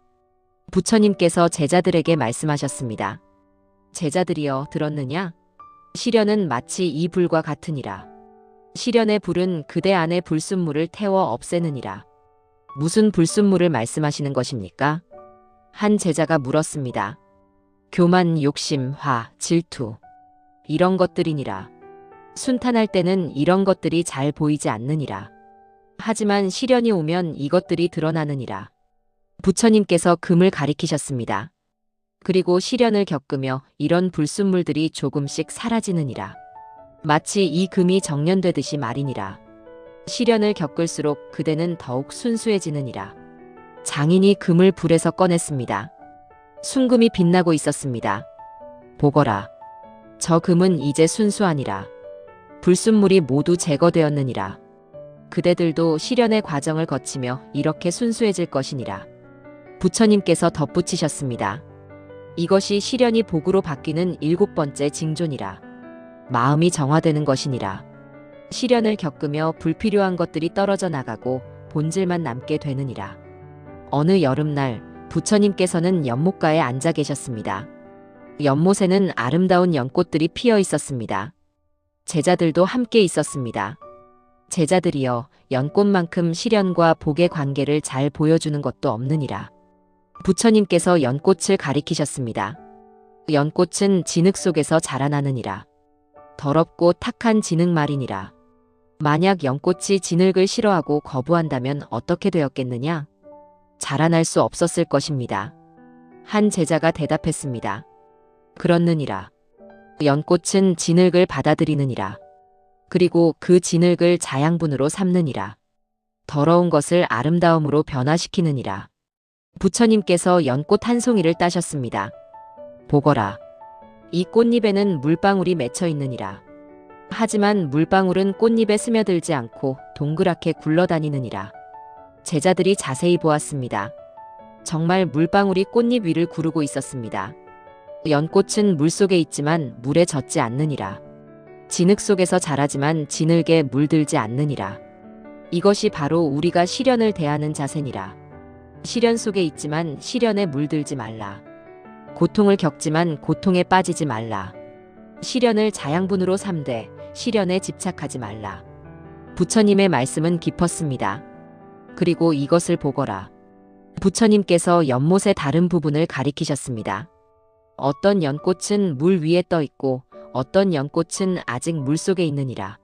Speaker 1: 부처님께서 제자들에게 말씀하셨습니다. 제자들이여, 들었느냐? 시련은 마치 이 불과 같으니라. 시련의 불은 그대 안의 불순물을 태워 없애느니라. 무슨 불순물을 말씀하시는 것입니까? 한 제자가 물었습니다. 교만, 욕심, 화, 질투. 이런 것들이니라. 순탄할 때는 이런 것들이 잘 보이지 않느니라. 하지만 시련이 오면 이것들이 드러나느니라. 부처님께서 금을 가리키셨습니다. 그리고 시련을 겪으며 이런 불순물들이 조금씩 사라지느니라. 마치 이 금이 정련되듯이 말이니라. 시련을 겪을수록 그대는 더욱 순수해지느니라. 장인이 금을 불에서 꺼냈습니다. 순금이 빛나고 있었습니다. 보거라. 저 금은 이제 순수하니라. 불순물이 모두 제거되었느니라. 그대들도 시련의 과정을 거치며 이렇게 순수해질 것이니라. 부처님께서 덧붙이셨습니다. 이것이 시련이 복으로 바뀌는 7번째 징조니라. 마음이 정화되는 것이니라. 시련을 겪으며 불필요한 것들이 떨어져 나가고 본질만 남게 되느니라. 어느 여름날 부처님께서는 연못가에 앉아 계셨습니다. 연못에는 아름다운 연꽃들이 피어 있었습니다. 제자들도 함께 있었습니다. 제자들이여, 연꽃만큼 시련과 복의 관계를 잘 보여주는 것도 없느니라. 부처님께서 연꽃을 가리키셨습니다. 연꽃은 진흙 속에서 자라나느니라. 더럽고 탁한 진흙 말이니라. 만약 연꽃이 진흙을 싫어하고 거부한다면 어떻게 되었겠느냐? 자라날 수 없었을 것입니다. 한 제자가 대답했습니다. 그렇느니라. 연꽃은 진흙을 받아들이느니라. 그리고 그 진흙을 자양분으로 삼느니라. 더러운 것을 아름다움으로 변화시키느니라. 부처님께서 연꽃 한 송이를 따셨습니다. 보거라. 이 꽃잎에는 물방울이 맺혀 있느니라. 하지만 물방울은 꽃잎에 스며들지 않고 동그랗게 굴러다니느니라. 제자들이 자세히 보았습니다. 정말 물방울이 꽃잎 위를 구르고 있었습니다. 연꽃은 물 속에 있지만 물에 젖지 않느니라. 진흙 속에서 자라지만 진흙에 물들지 않느니라. 이것이 바로 우리가 시련을 대하는 자세니라. 시련 속에 있지만 시련에 물들지 말라. 고통을 겪지만 고통에 빠지지 말라. 시련을 자양분으로 삼되 시련에 집착하지 말라. 부처님의 말씀은 깊었습니다. 그리고 이것을 보거라. 부처님께서 연못의 다른 부분을 가리키셨습니다. 어떤 연꽃은 물 위에 떠 있고 어떤 연꽃은 아직 물 속에 있느니라.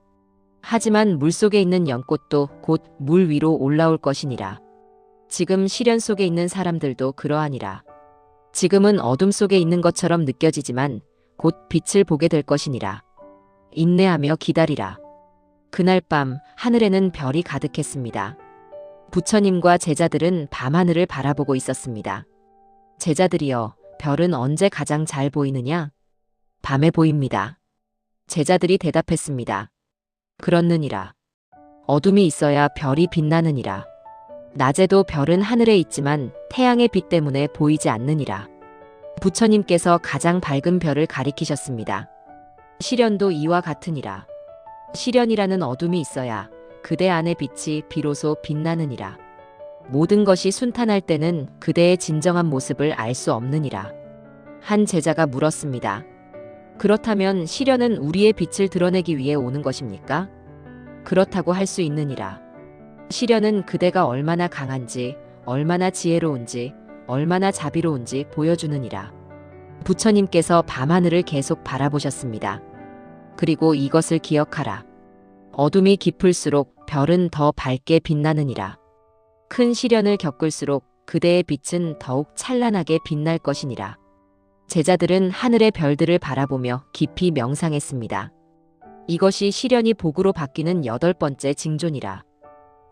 Speaker 1: 하지만 물 속에 있는 연꽃도 곧 물 위로 올라올 것이니라. 지금 시련 속에 있는 사람들도 그러하니라. 지금은 어둠 속에 있는 것처럼 느껴지지만 곧 빛을 보게 될 것이니라. 인내하며 기다리라. 그날 밤 하늘에는 별이 가득했습니다. 부처님과 제자들은 밤하늘을 바라보고 있었습니다. 제자들이여, 별은 언제 가장 잘 보이느냐? 밤에 보입니다. 제자들이 대답했습니다. 그렇느니라. 어둠이 있어야 별이 빛나느니라. 낮에도 별은 하늘에 있지만 태양의 빛 때문에 보이지 않느니라. 부처님께서 가장 밝은 별을 가리키셨습니다. 시련도 이와 같으니라. 시련이라는 어둠이 있어야 그대 안의 빛이 비로소 빛나느니라. 모든 것이 순탄할 때는 그대의 진정한 모습을 알 수 없느니라. 한 제자가 물었습니다. 그렇다면 시련은 우리의 빛을 드러내기 위해 오는 것입니까? 그렇다고 할 수 있느니라. 시련은 그대가 얼마나 강한지, 얼마나 지혜로운지, 얼마나 자비로운지 보여주느니라. 부처님께서 밤하늘을 계속 바라보셨습니다. 그리고 이것을 기억하라. 어둠이 깊을수록 별은 더 밝게 빛나느니라. 큰 시련을 겪을수록 그대의 빛은 더욱 찬란하게 빛날 것이니라. 제자들은 하늘의 별들을 바라보며 깊이 명상했습니다. 이것이 시련이 복으로 바뀌는 8번째 징조니라.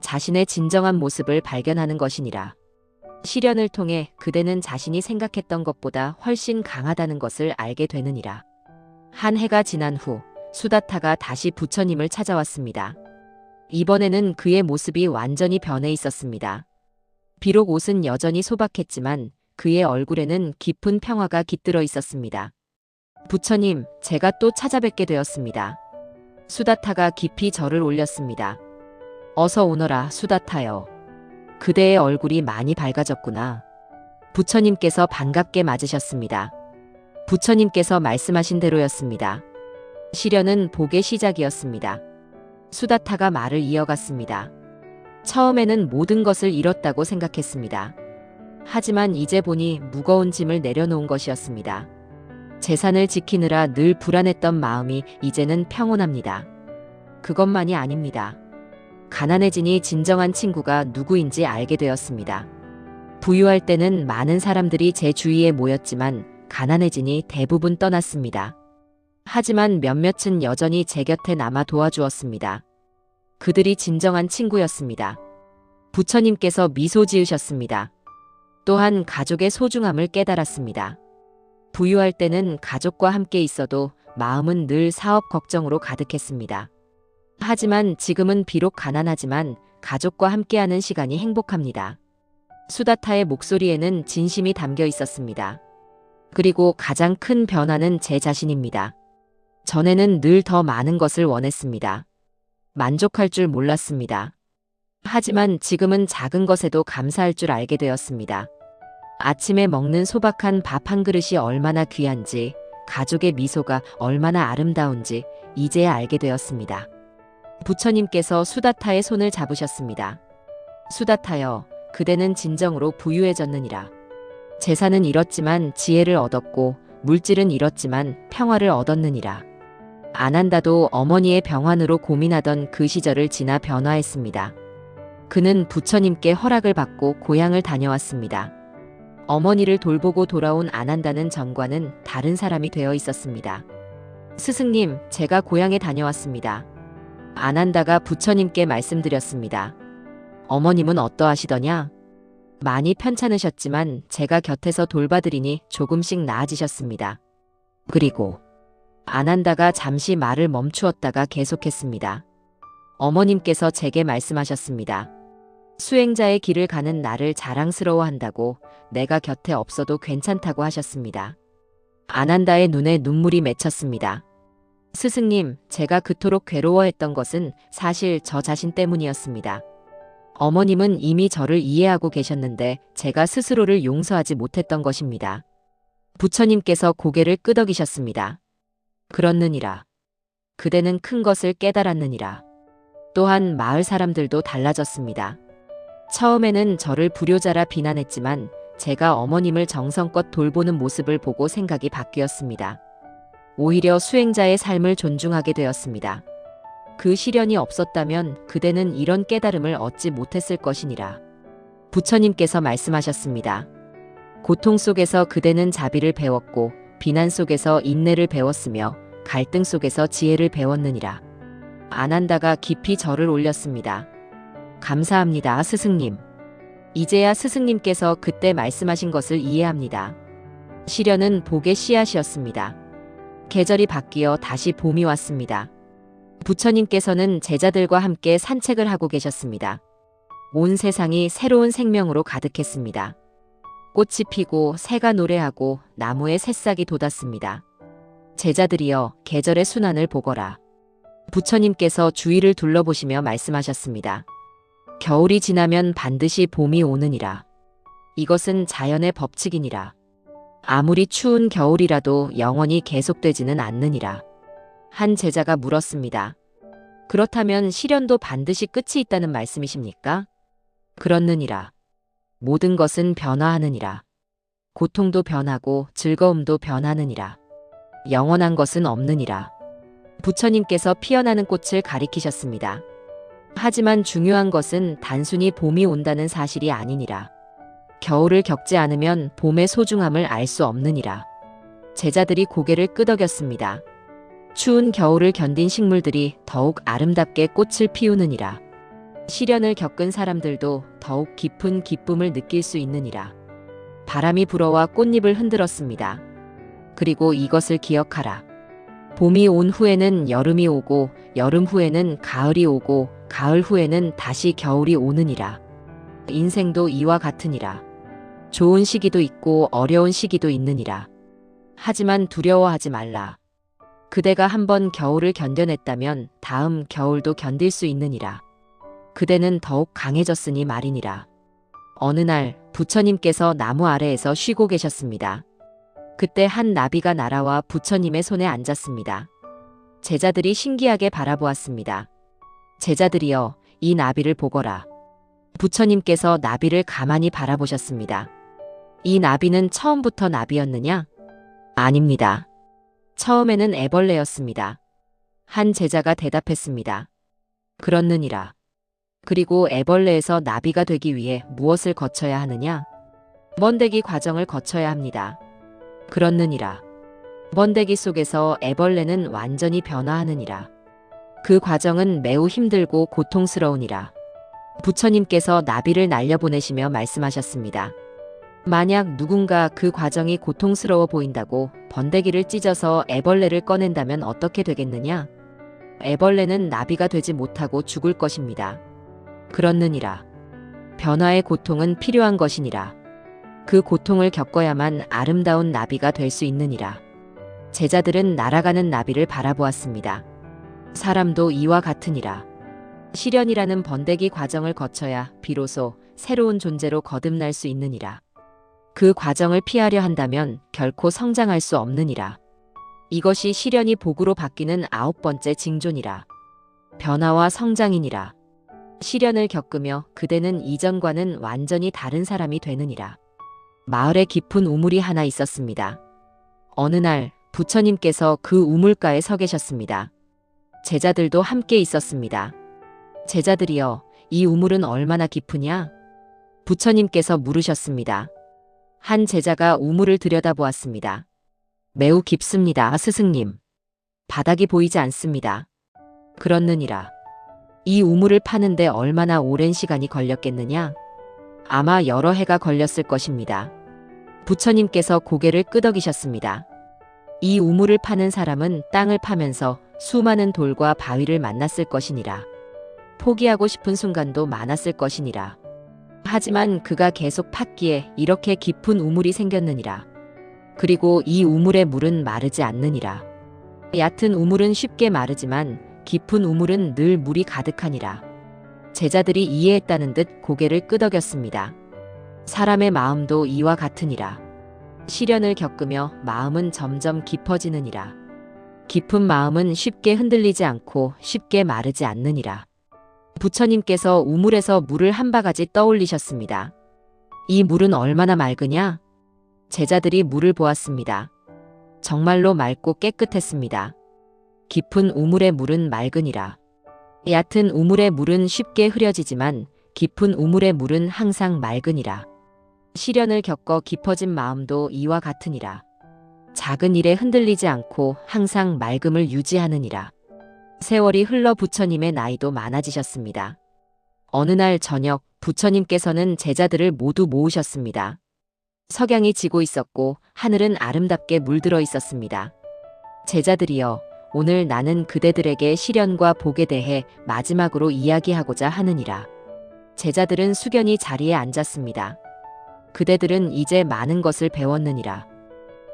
Speaker 1: 자신의 진정한 모습을 발견하는 것이니라. 시련을 통해 그대는 자신이 생각했던 것보다 훨씬 강하다는 것을 알게 되느니라. 한 해가 지난 후 수다타가 다시 부처님을 찾아왔습니다. 이번에는 그의 모습이 완전히 변해 있었습니다. 비록 옷은 여전히 소박했지만 그의 얼굴에는 깊은 평화가 깃들어 있었습니다. 부처님, 제가 또 찾아뵙게 되었습니다. 수다타가 깊이 절을 올렸습니다. 어서 오너라, 수다타여. 그대의 얼굴이 많이 밝아졌구나. 부처님께서 반갑게 맞으셨습니다. 부처님께서 말씀하신 대로였습니다. 시련은 복의 시작이었습니다. 수다타가 말을 이어갔습니다. 처음에는 모든 것을 잃었다고 생각했습니다. 하지만 이제 보니 무거운 짐을 내려놓은 것이었습니다. 재산을 지키느라 늘 불안했던 마음이 이제는 평온합니다. 그것만이 아닙니다. 가난해지니 진정한 친구가 누구인지 알게 되었습니다. 부유할 때는 많은 사람들이 제 주위에 모였지만 가난해지니 대부분 떠났습니다. 하지만 몇몇은 여전히 제 곁에 남아 도와주었습니다. 그들이 진정한 친구였습니다. 부처님께서 미소 지으셨습니다. 또한 가족의 소중함을 깨달았습니다. 부유할 때는 가족과 함께 있어도 마음은 늘 사업 걱정으로 가득했습니다. 하지만 지금은 비록 가난하지만 가족과 함께하는 시간이 행복합니다. 수다타의 목소리에는 진심이 담겨 있었습니다. 그리고 가장 큰 변화는 제 자신입니다. 전에는 늘 더 많은 것을 원했습니다. 만족할 줄 몰랐습니다. 하지만 지금은 작은 것에도 감사할 줄 알게 되었습니다. 아침에 먹는 소박한 밥 한 그릇이 얼마나 귀한지, 가족의 미소가 얼마나 아름다운지 이제야 알게 되었습니다. 부처님께서 수다타의 손을 잡으셨습니다. 수다타여, 그대는 진정으로 부유해졌느니라. 재산은 잃었지만 지혜를 얻었고 물질은 잃었지만 평화를 얻었느니라. 아난다도 어머니의 병환으로 고민하던 그 시절을 지나 변화했습니다. 그는 부처님께 허락을 받고 고향을 다녀왔습니다. 어머니를 돌보고 돌아온 아난다는 전과는 다른 사람이 되어 있었습니다. 스승님, 제가 고향에 다녀왔습니다. 아난다가 부처님께 말씀드렸습니다. 어머님은 어떠하시더냐? 많이 편찮으셨지만 제가 곁에서 돌봐드리니 조금씩 나아지셨습니다. 그리고 아난다가 잠시 말을 멈추었다가 계속했습니다. 어머님께서 제게 말씀하셨습니다. 수행자의 길을 가는 나를 자랑스러워한다고, 내가 곁에 없어도 괜찮다고 하셨습니다. 아난다의 눈에 눈물이 맺혔습니다. 스승님, 제가 그토록 괴로워했던 것은 사실 저 자신 때문이었습니다. 어머님은 이미 저를 이해하고 계셨는데 제가 스스로를 용서하지 못했던 것입니다. 부처님께서 고개를 끄덕이셨습니다. 그렇느니라. 그대는 큰 것을 깨달았느니라. 또한 마을 사람들도 달라졌습니다. 처음에는 저를 불효자라 비난했지만 제가 어머님을 정성껏 돌보는 모습을 보고 생각이 바뀌었습니다. 오히려 수행자의 삶을 존중하게 되었습니다. 그 시련이 없었다면 그대는 이런 깨달음을 얻지 못했을 것이니라. 부처님께서 말씀하셨습니다. 고통 속에서 그대는 자비를 배웠고 비난 속에서 인내를 배웠으며 갈등 속에서 지혜를 배웠느니라. 아난다가 깊이 절을 올렸습니다. 감사합니다, 스승님. 이제야 스승님께서 그때 말씀하신 것을 이해합니다. 시련은 복의 씨앗이었습니다. 계절이 바뀌어 다시 봄이 왔습니다. 부처님께서는 제자들과 함께 산책을 하고 계셨습니다. 온 세상이 새로운 생명으로 가득했습니다. 꽃이 피고 새가 노래하고 나무에 새싹이 돋았습니다. 제자들이여, 계절의 순환을 보거라. 부처님께서 주위를 둘러보시며 말씀하셨습니다. 겨울이 지나면 반드시 봄이 오느니라. 이것은 자연의 법칙이니라. 아무리 추운 겨울이라도 영원히 계속되지는 않느니라. 한 제자가 물었습니다. 그렇다면 시련도 반드시 끝이 있다는 말씀이십니까? 그렇느니라. 모든 것은 변화하느니라. 고통도 변하고 즐거움도 변하느니라. 영원한 것은 없느니라. 부처님께서 피어나는 꽃을 가리키셨습니다. 하지만 중요한 것은 단순히 봄이 온다는 사실이 아니니라. 겨울을 겪지 않으면 봄의 소중함을 알 수 없느니라. 제자들이 고개를 끄덕였습니다. 추운 겨울을 견딘 식물들이 더욱 아름답게 꽃을 피우느니라. 시련을 겪은 사람들도 더욱 깊은 기쁨을 느낄 수 있느니라. 바람이 불어와 꽃잎을 흔들었습니다. 그리고 이것을 기억하라. 봄이 온 후에는 여름이 오고 여름 후에는 가을이 오고 가을 후에는 다시 겨울이 오느니라. 인생도 이와 같으니라. 좋은 시기도 있고 어려운 시기도 있느니라. 하지만 두려워하지 말라. 그대가 한번 겨울을 견뎌냈다면 다음 겨울도 견딜 수 있느니라. 그대는 더욱 강해졌으니 말이니라. 어느 날 부처님께서 나무 아래에서 쉬고 계셨습니다. 그때 한 나비가 날아와 부처님의 손에 앉았습니다. 제자들이 신기하게 바라보았습니다. 제자들이여, 이 나비를 보거라. 부처님께서 나비를 가만히 바라보셨습니다. 이 나비는 처음부터 나비였느냐? 아닙니다. 처음에는 애벌레였습니다. 한 제자가 대답했습니다. 그렇느니라. 그리고 애벌레에서 나비가 되기 위해 무엇을 거쳐야 하느냐? 번데기 과정을 거쳐야 합니다. 그렇느니라. 번데기 속에서 애벌레는 완전히 변화하느니라. 그 과정은 매우 힘들고 고통스러우니라. 부처님께서 나비를 날려보내시며 말씀하셨습니다. 만약 누군가 그 과정이 고통스러워 보인다고 번데기를 찢어서 애벌레를 꺼낸다면 어떻게 되겠느냐? 애벌레는 나비가 되지 못하고 죽을 것입니다. 그렇느니라. 변화의 고통은 필요한 것이니라. 그 고통을 겪어야만 아름다운 나비가 될 수 있느니라. 제자들은 날아가는 나비를 바라보았습니다. 사람도 이와 같으니라. 시련이라는 번데기 과정을 거쳐야 비로소 새로운 존재로 거듭날 수 있느니라. 그 과정을 피하려 한다면 결코 성장할 수 없느니라. 이것이 시련이 복으로 바뀌는 9번째 징조니라. 변화와 성장이니라. 시련을 겪으며 그대는 이전과는 완전히 다른 사람이 되느니라. 마을에 깊은 우물이 하나 있었습니다. 어느 날 부처님께서 그 우물가에 서 계셨습니다. 제자들도 함께 있었습니다. 제자들이여, 이 우물은 얼마나 깊으냐? 부처님께서 물으셨습니다. 한 제자가 우물을 들여다보았습니다. 매우 깊습니다, 스승님. 바닥이 보이지 않습니다. 그렇느니라. 이 우물을 파는데 얼마나 오랜 시간이 걸렸겠느냐? 아마 여러 해가 걸렸을 것입니다. 부처님께서 고개를 끄덕이셨습니다. 이 우물을 파는 사람은 땅을 파면서 수많은 돌과 바위를 만났을 것이니라. 포기하고 싶은 순간도 많았을 것이니라. 하지만 그가 계속 팠기에 이렇게 깊은 우물이 생겼느니라. 그리고 이 우물의 물은 마르지 않느니라. 얕은 우물은 쉽게 마르지만 깊은 우물은 늘 물이 가득하니라. 제자들이 이해했다는 듯 고개를 끄덕였습니다. 사람의 마음도 이와 같으니라. 시련을 겪으며 마음은 점점 깊어지느니라. 깊은 마음은 쉽게 흔들리지 않고 쉽게 마르지 않느니라. 부처님께서 우물에서 물을 한 바가지 떠올리셨습니다. 이 물은 얼마나 맑으냐? 제자들이 물을 보았습니다. 정말로 맑고 깨끗했습니다. 깊은 우물의 물은 맑으니라. 얕은 우물의 물은 쉽게 흐려지지만 깊은 우물의 물은 항상 맑으니라. 시련을 겪어 깊어진 마음도 이와 같으니라. 작은 일에 흔들리지 않고 항상 맑음을 유지하느니라. 세월이 흘러 부처님의 나이도 많아지셨습니다. 어느 날 저녁 부처님께서는 제자들을 모두 모으셨습니다. 석양이 지고 있었고 하늘은 아름답게 물들어 있었습니다. 제자들이여, 오늘 나는 그대들에게 시련과 복에 대해 마지막으로 이야기하고자 하느니라. 제자들은 숙연히 자리에 앉았습니다. 그대들은 이제 많은 것을 배웠느니라.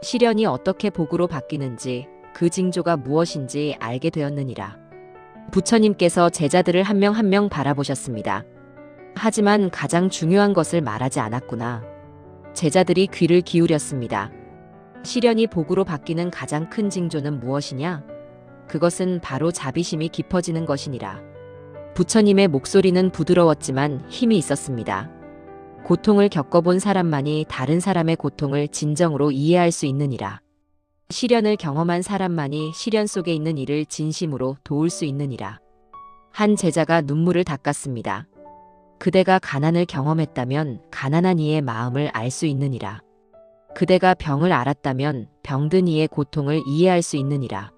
Speaker 1: 시련이 어떻게 복으로 바뀌는지, 그 징조가 무엇인지 알게 되었느니라. 부처님께서 제자들을 한 명 한 명 바라보셨습니다. 하지만 가장 중요한 것을 말하지 않았구나. 제자들이 귀를 기울였습니다. 시련이 복으로 바뀌는 가장 큰 징조는 무엇이냐? 그것은 바로 자비심이 깊어지는 것이니라. 부처님의 목소리는 부드러웠지만 힘이 있었습니다. 고통을 겪어본 사람만이 다른 사람의 고통을 진정으로 이해할 수 있느니라. 시련을 경험한 사람만이 시련 속에 있는 이를 진심으로 도울 수 있느니라. 한 제자가 눈물을 닦았습니다. 그대가 가난을 경험했다면 가난한 이의 마음을 알 수 있느니라. 그대가 병을 알았다면 병든 이의 고통을 이해할 수 있느니라.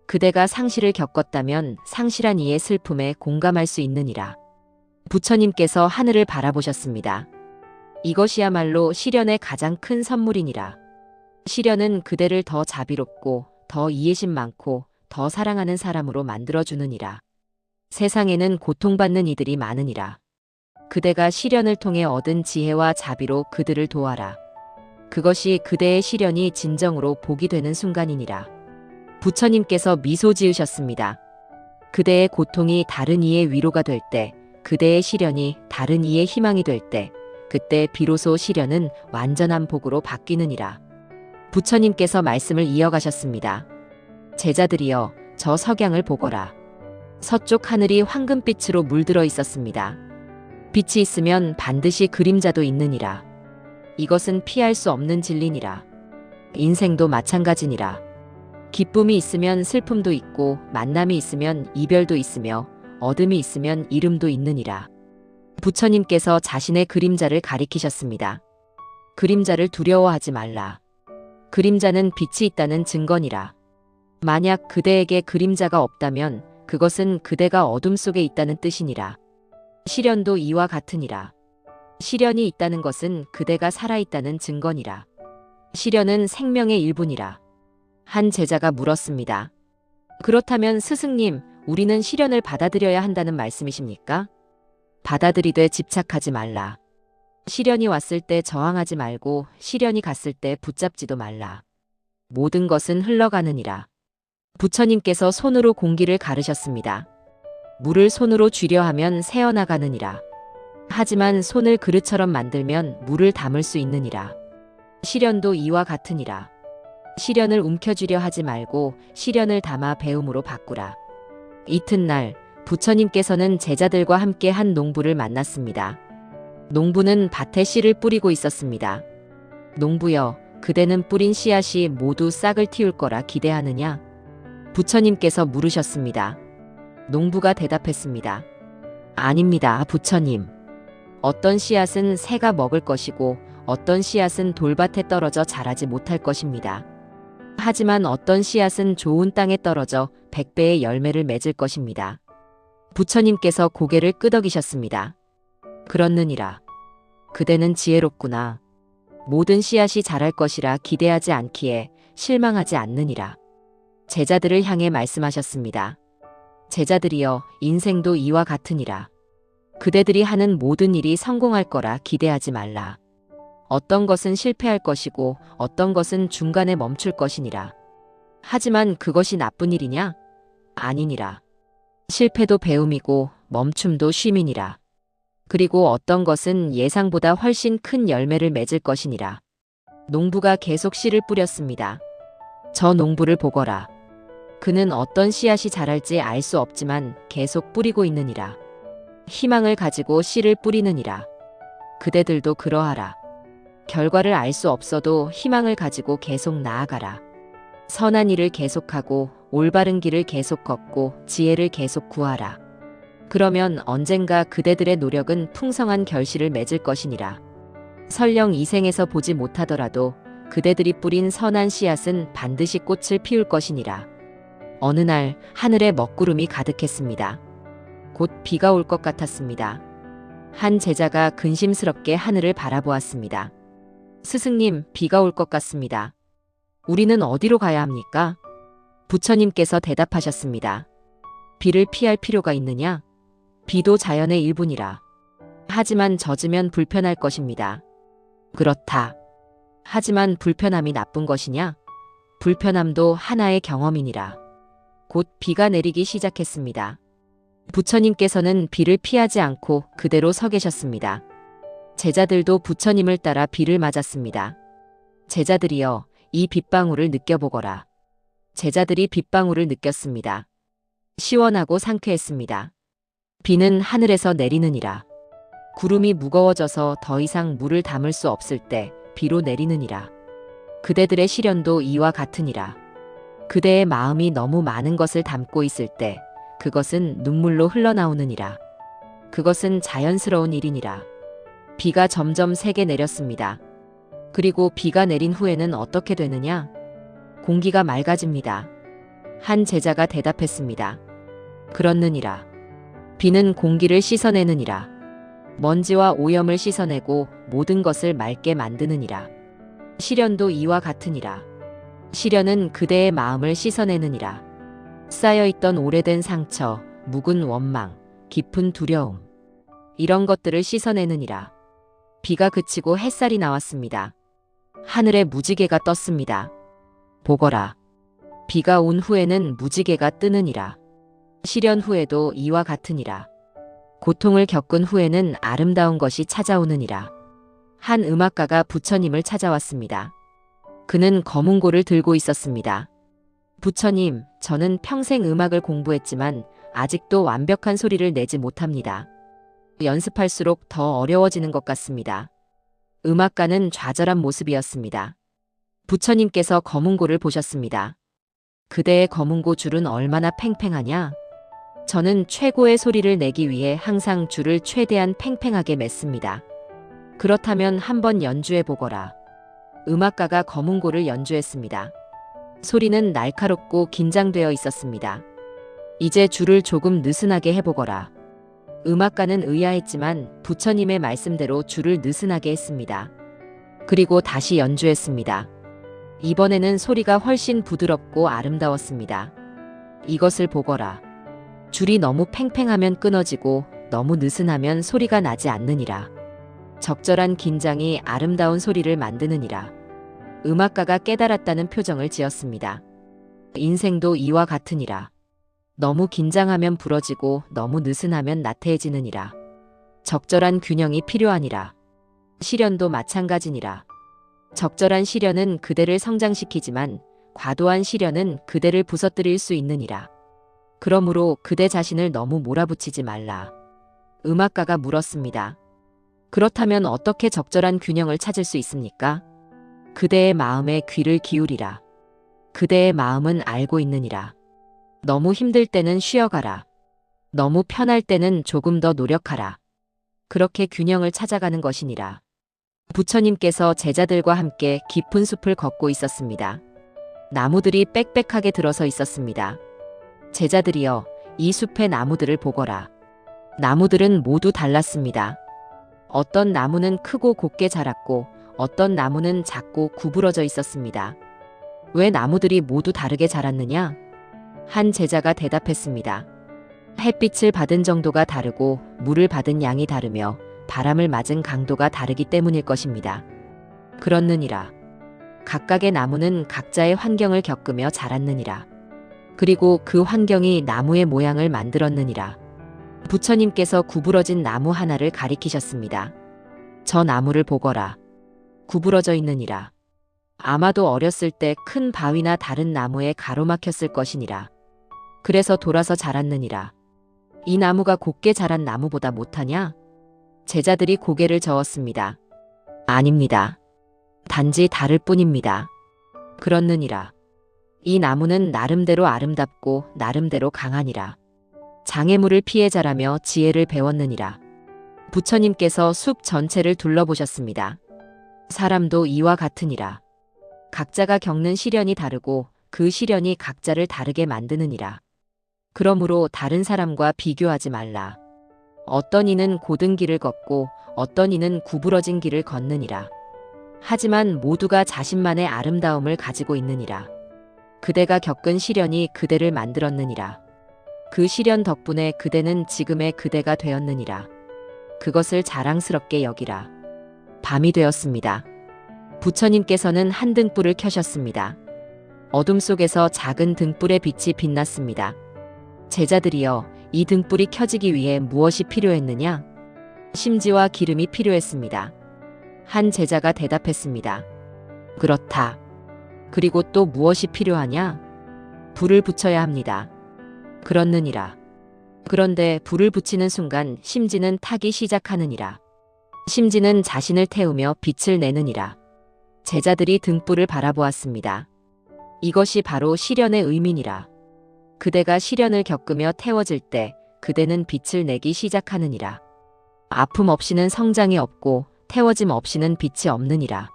Speaker 1: 그대가 상실을 겪었다면 상실한 이의 슬픔에 공감할 수 있느니라. 부처님께서 하늘을 바라보셨습니다. 이것이야말로 시련의 가장 큰 선물이니라. 시련은 그대를 더 자비롭고 더 이해심 많고 더 사랑하는 사람으로 만들어주느니라. 세상에는 고통받는 이들이 많으니라. 그대가 시련을 통해 얻은 지혜와 자비로 그들을 도와라. 그것이 그대의 시련이 진정으로 복이 되는 순간이니라. 부처님께서 미소 지으셨습니다. 그대의 고통이 다른 이의 위로가 될 때, 그대의 시련이 다른 이의 희망이 될 때, 그때 비로소 시련은 완전한 복으로 바뀌느니라. 부처님께서 말씀을 이어가셨습니다. 제자들이여, 저 석양을 보거라. 서쪽 하늘이 황금빛으로 물들어 있었습니다. 빛이 있으면 반드시 그림자도 있느니라. 이것은 피할 수 없는 진리니라. 인생도 마찬가지니라. 기쁨이 있으면 슬픔도 있고 만남이 있으면 이별도 있으며 어둠이 있으면 이름도 있느니라. 부처님께서 자신의 그림자를 가리키셨습니다. 그림자를 두려워하지 말라. 그림자는 빛이 있다는 증거니라. 만약 그대에게 그림자가 없다면 그것은 그대가 어둠 속에 있다는 뜻이니라. 시련도 이와 같으니라. 시련이 있다는 것은 그대가 살아있다는 증거니라. 시련은 생명의 일부니라. 한 제자가 물었습니다. 그렇다면 스승님, 우리는 시련을 받아들여야 한다는 말씀이십니까? 받아들이되 집착하지 말라. 시련이 왔을 때 저항하지 말고 시련이 갔을 때 붙잡지도 말라. 모든 것은 흘러가느니라. 부처님께서 손으로 공기를 가르셨습니다. 물을 손으로 쥐려 하면 새어나가느니라. 하지만 손을 그릇처럼 만들면 물을 담을 수 있느니라. 시련도 이와 같으니라. 시련을 움켜쥐려 하지 말고 시련을 담아 배움으로 바꾸라. 이튿날 부처님께서는 제자들과 함께 한 농부를 만났습니다. 농부는 밭에 씨를 뿌리고 있었습니다. 농부여, 그대는 뿌린 씨앗이 모두 싹을 틔울 거라 기대하느냐? 부처님께서 물으셨습니다. 농부가 대답했습니다. 아닙니다, 부처님. 어떤 씨앗은 새가 먹을 것이고 어떤 씨앗은 돌밭에 떨어져 자라지 못할 것입니다. 하지만 어떤 씨앗은 좋은 땅에 떨어져 100배의 열매를 맺을 것입니다. 부처님께서 고개를 끄덕이셨습니다. 그렇느니라. 그대는 지혜롭구나. 모든 씨앗이 자랄 것이라 기대하지 않기에 실망하지 않느니라. 제자들을 향해 말씀하셨습니다. 제자들이여, 인생도 이와 같으니라. 그대들이 하는 모든 일이 성공할 거라 기대하지 말라. 어떤 것은 실패할 것이고 어떤 것은 중간에 멈출 것이니라. 하지만 그것이 나쁜 일이냐? 아니니라. 실패도 배움이고 멈춤도 쉼이니라. 그리고 어떤 것은 예상보다 훨씬 큰 열매를 맺을 것이니라. 농부가 계속 씨를 뿌렸습니다. 저 농부를 보거라. 그는 어떤 씨앗이 자랄지 알 수 없지만 계속 뿌리고 있느니라. 희망을 가지고 씨를 뿌리느니라. 그대들도 그러하라. 결과를 알 수 없어도 희망을 가지고 계속 나아가라. 선한 일을 계속하고 올바른 길을 계속 걷고 지혜를 계속 구하라. 그러면 언젠가 그대들의 노력은 풍성한 결실을 맺을 것이니라. 설령 이 생에서 보지 못하더라도 그대들이 뿌린 선한 씨앗은 반드시 꽃을 피울 것이니라. 어느 날 하늘에 먹구름이 가득했습니다. 곧 비가 올 것 같았습니다. 한 제자가 근심스럽게 하늘을 바라보았습니다. 스승님, 비가 올 것 같습니다. 우리는 어디로 가야 합니까? 부처님께서 대답하셨습니다. 비를 피할 필요가 있느냐? 비도 자연의 일부니라. 하지만 젖으면 불편할 것입니다. 그렇다. 하지만 불편함이 나쁜 것이냐? 불편함도 하나의 경험이니라. 곧 비가 내리기 시작했습니다. 부처님께서는 비를 피하지 않고 그대로 서 계셨습니다. 제자들도 부처님을 따라 비를 맞았습니다. 제자들이여, 이 빗방울을 느껴보거라. 제자들이 빗방울을 느꼈습니다. 시원하고 상쾌했습니다. 비는 하늘에서 내리느니라. 구름이 무거워져서 더 이상 물을 담을 수 없을 때 비로 내리느니라. 그대들의 시련도 이와 같으니라. 그대의 마음이 너무 많은 것을 담고 있을 때 그것은 눈물로 흘러나오느니라. 그것은 자연스러운 일이니라. 비가 점점 세게 내렸습니다. 그리고 비가 내린 후에는 어떻게 되느냐? 공기가 맑아집니다. 한 제자가 대답했습니다. 그렇느니라. 비는 공기를 씻어내느니라. 먼지와 오염을 씻어내고 모든 것을 맑게 만드느니라. 시련도 이와 같으니라. 시련은 그대의 마음을 씻어내느니라. 쌓여있던 오래된 상처, 묵은 원망, 깊은 두려움, 이런 것들을 씻어내느니라. 비가 그치고 햇살이 나왔습니다. 하늘에 무지개가 떴습니다. 보거라. 비가 온 후에는 무지개가 뜨느니라. 시련 후에도 이와 같으니라. 고통을 겪은 후에는 아름다운 것이 찾아오느니라. 한 음악가가 부처님을 찾아왔습니다. 그는 거문고를 들고 있었습니다. 부처님, 저는 평생 음악을 공부했지만 아직도 완벽한 소리를 내지 못합니다. 연습할수록 더 어려워지는 것 같습니다. 음악가는 좌절한 모습이었습니다. 부처님께서 거문고를 보셨습니다. 그대의 거문고 줄은 얼마나 팽팽하냐? 저는 최고의 소리를 내기 위해 항상 줄을 최대한 팽팽하게 맸습니다. 그렇다면 한번 연주해 보거라. 음악가가 거문고를 연주했습니다. 소리는 날카롭고 긴장되어 있었습니다. 이제 줄을 조금 느슨하게 해보거라. 음악가는 의아했지만 부처님의 말씀대로 줄을 느슨하게 했습니다. 그리고 다시 연주했습니다. 이번에는 소리가 훨씬 부드럽고 아름다웠습니다. 이것을 보거라. 줄이 너무 팽팽하면 끊어지고 너무 느슨하면 소리가 나지 않느니라. 적절한 긴장이 아름다운 소리를 만드느니라. 음악가가 깨달았다는 표정을 지었습니다. 인생도 이와 같으니라. 너무 긴장하면 부러지고 너무 느슨하면 나태해지느니라. 적절한 균형이 필요하니라. 시련도 마찬가지니라. 적절한 시련은 그대를 성장시키지만 과도한 시련은 그대를 부서뜨릴 수 있느니라. 그러므로 그대 자신을 너무 몰아붙이지 말라. 음악가가 물었습니다. 그렇다면 어떻게 적절한 균형을 찾을 수 있습니까? 그대의 마음에 귀를 기울이라. 그대의 마음은 알고 있느니라. 너무 힘들 때는 쉬어가라. 너무 편할 때는 조금 더 노력하라. 그렇게 균형을 찾아가는 것이니라. 부처님께서 제자들과 함께 깊은 숲을 걷고 있었습니다. 나무들이 빽빽하게 들어서 있었습니다. 제자들이여, 이 숲의 나무들을 보거라. 나무들은 모두 달랐습니다. 어떤 나무는 크고 곱게 자랐고 어떤 나무는 작고 구부러져 있었습니다. 왜 나무들이 모두 다르게 자랐느냐? 한 제자가 대답했습니다. 햇빛을 받은 정도가 다르고 물을 받은 양이 다르며 바람을 맞은 강도가 다르기 때문일 것입니다. 그렇느니라. 각각의 나무는 각자의 환경을 겪으며 자랐느니라. 그리고 그 환경이 나무의 모양을 만들었느니라. 부처님께서 구부러진 나무 하나를 가리키셨습니다. 저 나무를 보거라. 구부러져 있느니라. 아마도 어렸을 때 큰 바위나 다른 나무에 가로막혔을 것이니라. 그래서 돌아서 자랐느니라. 이 나무가 곱게 자란 나무보다 못하냐? 제자들이 고개를 저었습니다. 아닙니다. 단지 다를 뿐입니다. 그렇느니라. 이 나무는 나름대로 아름답고 나름대로 강하니라. 장애물을 피해 자라며 지혜를 배웠느니라. 부처님께서 숲 전체를 둘러보셨습니다. 사람도 이와 같으니라. 각자가 겪는 시련이 다르고 그 시련이 각자를 다르게 만드느니라. 그러므로 다른 사람과 비교하지 말라. 어떤 이는 고든 길을 걷고 어떤 이는 구부러진 길을 걷느니라. 하지만 모두가 자신만의 아름다움을 가지고 있느니라. 그대가 겪은 시련이 그대를 만들었느니라. 그 시련 덕분에 그대는 지금의 그대가 되었느니라. 그것을 자랑스럽게 여기라. 밤이 되었습니다. 부처님께서는 한 등불을 켜셨습니다. 어둠 속에서 작은 등불의 빛이 빛났습니다. 제자들이여, 이 등불이 켜지기 위해 무엇이 필요했느냐? 심지와 기름이 필요했습니다. 한 제자가 대답했습니다. 그렇다. 그리고 또 무엇이 필요하냐? 불을 붙여야 합니다. 그렇느니라. 그런데 불을 붙이는 순간 심지는 타기 시작하느니라. 심지는 자신을 태우며 빛을 내느니라. 제자들이 등불을 바라보았습니다. 이것이 바로 시련의 의미니라. 그대가 시련을 겪으며 태워질 때 그대는 빛을 내기 시작하느니라. 아픔 없이는 성장이 없고 태워짐 없이는 빛이 없느니라.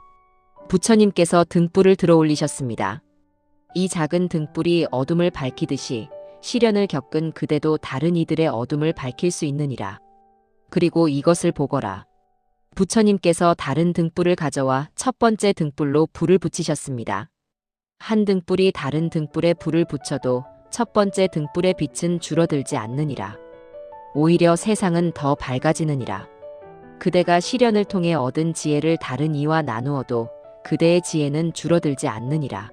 Speaker 1: 부처님께서 등불을 들어 올리셨습니다. 이 작은 등불이 어둠을 밝히듯이 시련을 겪은 그대도 다른 이들의 어둠을 밝힐 수 있느니라. 그리고 이것을 보거라. 부처님께서 다른 등불을 가져와 첫 번째 등불로 불을 붙이셨습니다. 한 등불이 다른 등불에 불을 붙여도 첫 번째 등불의 빛은 줄어들지 않느니라. 오히려 세상은 더 밝아지느니라. 그대가 시련을 통해 얻은 지혜를 다른 이와 나누어도 그대의 지혜는 줄어들지 않느니라.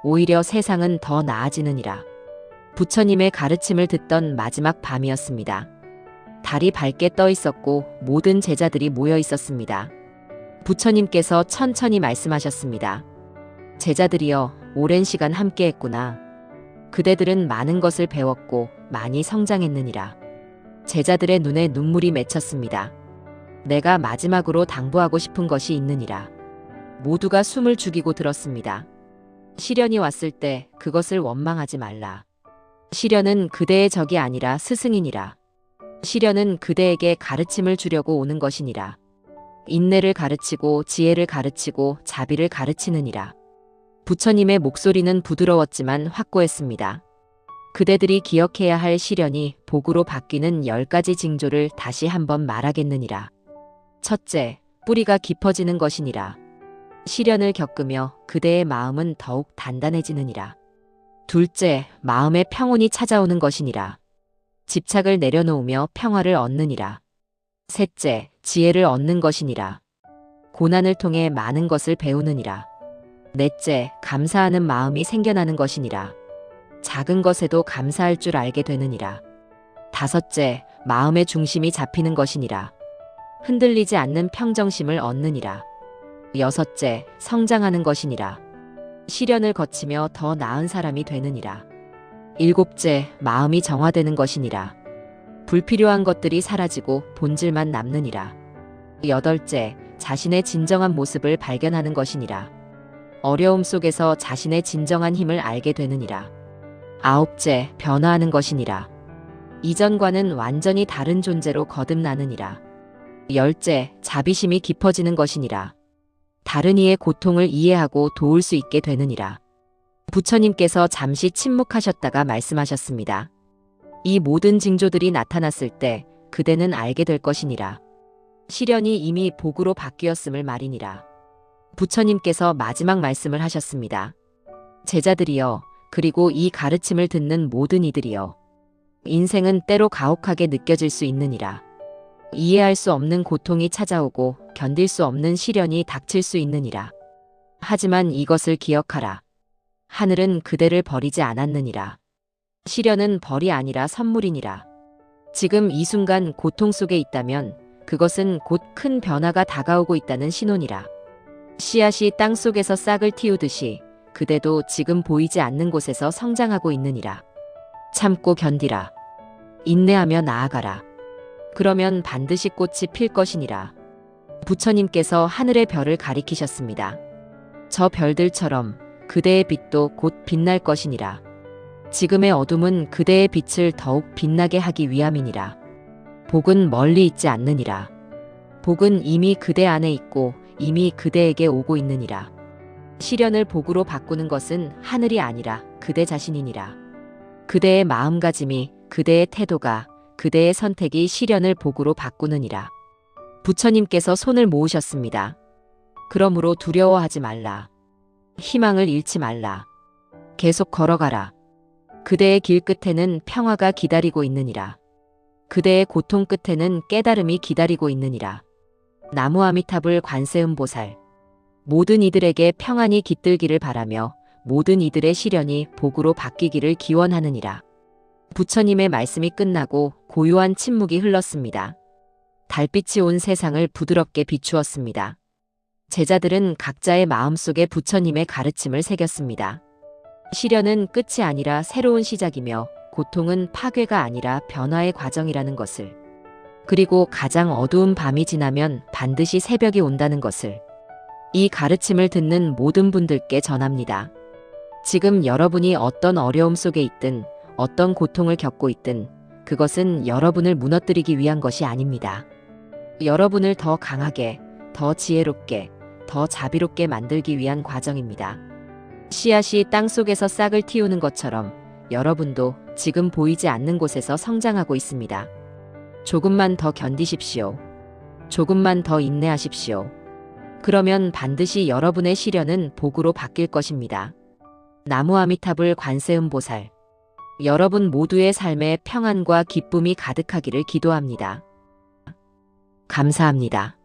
Speaker 1: 오히려 세상은 더 나아지느니라. 부처님의 가르침을 듣던 마지막 밤이었습니다. 달이 밝게 떠 있었고 모든 제자들이 모여 있었습니다. 부처님께서 천천히 말씀하셨습니다. 제자들이여, 오랜 시간 함께 했구나. 그대들은 많은 것을 배웠고 많이 성장했느니라. 제자들의 눈에 눈물이 맺혔습니다. 내가 마지막으로 당부하고 싶은 것이 있느니라. 모두가 숨을 죽이고 들었습니다. 시련이 왔을 때 그것을 원망하지 말라. 시련은 그대의 적이 아니라 스승이니라. 시련은 그대에게 가르침을 주려고 오는 것이니라. 인내를 가르치고 지혜를 가르치고 자비를 가르치느니라. 부처님의 목소리는 부드러웠지만 확고했습니다. 그대들이 기억해야 할 시련이 복으로 바뀌는 10가지 징조를 다시 한번 말하겠느니라. 첫째, 뿌리가 깊어지는 것이니라. 시련을 겪으며 그대의 마음은 더욱 단단해지느니라. 둘째, 마음의 평온이 찾아오는 것이니라. 집착을 내려놓으며 평화를 얻느니라. 셋째, 지혜를 얻는 것이니라. 고난을 통해 많은 것을 배우느니라. 넷째, 감사하는 마음이 생겨나는 것이니라. 작은 것에도 감사할 줄 알게 되느니라. 다섯째, 마음의 중심이 잡히는 것이니라. 흔들리지 않는 평정심을 얻느니라. 여섯째, 성장하는 것이니라. 시련을 거치며 더 나은 사람이 되느니라. 일곱째, 마음이 정화되는 것이니라. 불필요한 것들이 사라지고 본질만 남느니라. 여덟째, 자신의 진정한 모습을 발견하는 것이니라. 어려움 속에서 자신의 진정한 힘을 알게 되느니라. 아홉째, 변화하는 것이니라. 이전과는 완전히 다른 존재로 거듭나느니라. 열째, 자비심이 깊어지는 것이니라. 다른 이의 고통을 이해하고 도울 수 있게 되느니라. 부처님께서 잠시 침묵하셨다가 말씀하셨습니다. 이 모든 징조들이 나타났을 때 그대는 알게 될 것이니라. 시련이 이미 복으로 바뀌었음을 말이니라. 부처님께서 마지막 말씀을 하셨습니다. 제자들이여, 그리고 이 가르침을 듣는 모든 이들이여. 인생은 때로 가혹하게 느껴질 수 있느니라. 이해할 수 없는 고통이 찾아오고 견딜 수 없는 시련이 닥칠 수 있느니라. 하지만 이것을 기억하라. 하늘은 그대를 버리지 않았느니라. 시련은 벌이 아니라 선물이니라. 지금 이 순간 고통 속에 있다면 그것은 곧 큰 변화가 다가오고 있다는 신호니라. 씨앗이 땅 속에서 싹을 틔우듯이 그대도 지금 보이지 않는 곳에서 성장하고 있느니라. 참고 견디라. 인내하며 나아가라. 그러면 반드시 꽃이 필 것이니라. 부처님께서 하늘의 별을 가리키셨습니다. 저 별들처럼 그대의 빛도 곧 빛날 것이니라. 지금의 어둠은 그대의 빛을 더욱 빛나게 하기 위함이니라. 복은 멀리 있지 않느니라. 복은 이미 그대 안에 있고 이미 그대에게 오고 있느니라. 시련을 복으로 바꾸는 것은 하늘이 아니라 그대 자신이니라. 그대의 마음가짐이, 그대의 태도가, 그대의 선택이 시련을 복으로 바꾸느니라. 부처님께서 손을 모으셨습니다. 그러므로 두려워하지 말라. 희망을 잃지 말라. 계속 걸어가라. 그대의 길 끝에는 평화가 기다리고 있느니라. 그대의 고통 끝에는 깨달음이 기다리고 있느니라. 나무 아미타불 관세음보살. 모든 이들에게 평안이 깃들기를 바라며 모든 이들의 시련이 복으로 바뀌기를 기원하느니라. 부처님의 말씀이 끝나고 고요한 침묵이 흘렀습니다. 달빛이 온 세상을 부드럽게 비추었습니다. 제자들은 각자의 마음속에 부처님의 가르침을 새겼습니다. 시련은 끝이 아니라 새로운 시작이며 고통은 파괴가 아니라 변화의 과정이라는 것을, 그리고 가장 어두운 밤이 지나면 반드시 새벽이 온다는 것을 이 가르침을 듣는 모든 분들께 전합니다. 지금 여러분이 어떤 어려움 속에 있든 어떤 고통을 겪고 있든 그것은 여러분을 무너뜨리기 위한 것이 아닙니다. 여러분을 더 강하게, 더 지혜롭게, 더 자비롭게 만들기 위한 과정입니다. 씨앗이 땅 속에서 싹을 틔우는 것처럼 여러분도 지금 보이지 않는 곳에서 성장하고 있습니다. 조금만 더 견디십시오. 조금만 더 인내하십시오. 그러면 반드시 여러분의 시련은 복으로 바뀔 것입니다. 나무 아미타불 관세음보살. 여러분 모두의 삶에 평안과 기쁨이 가득하기를 기도합니다. 감사합니다.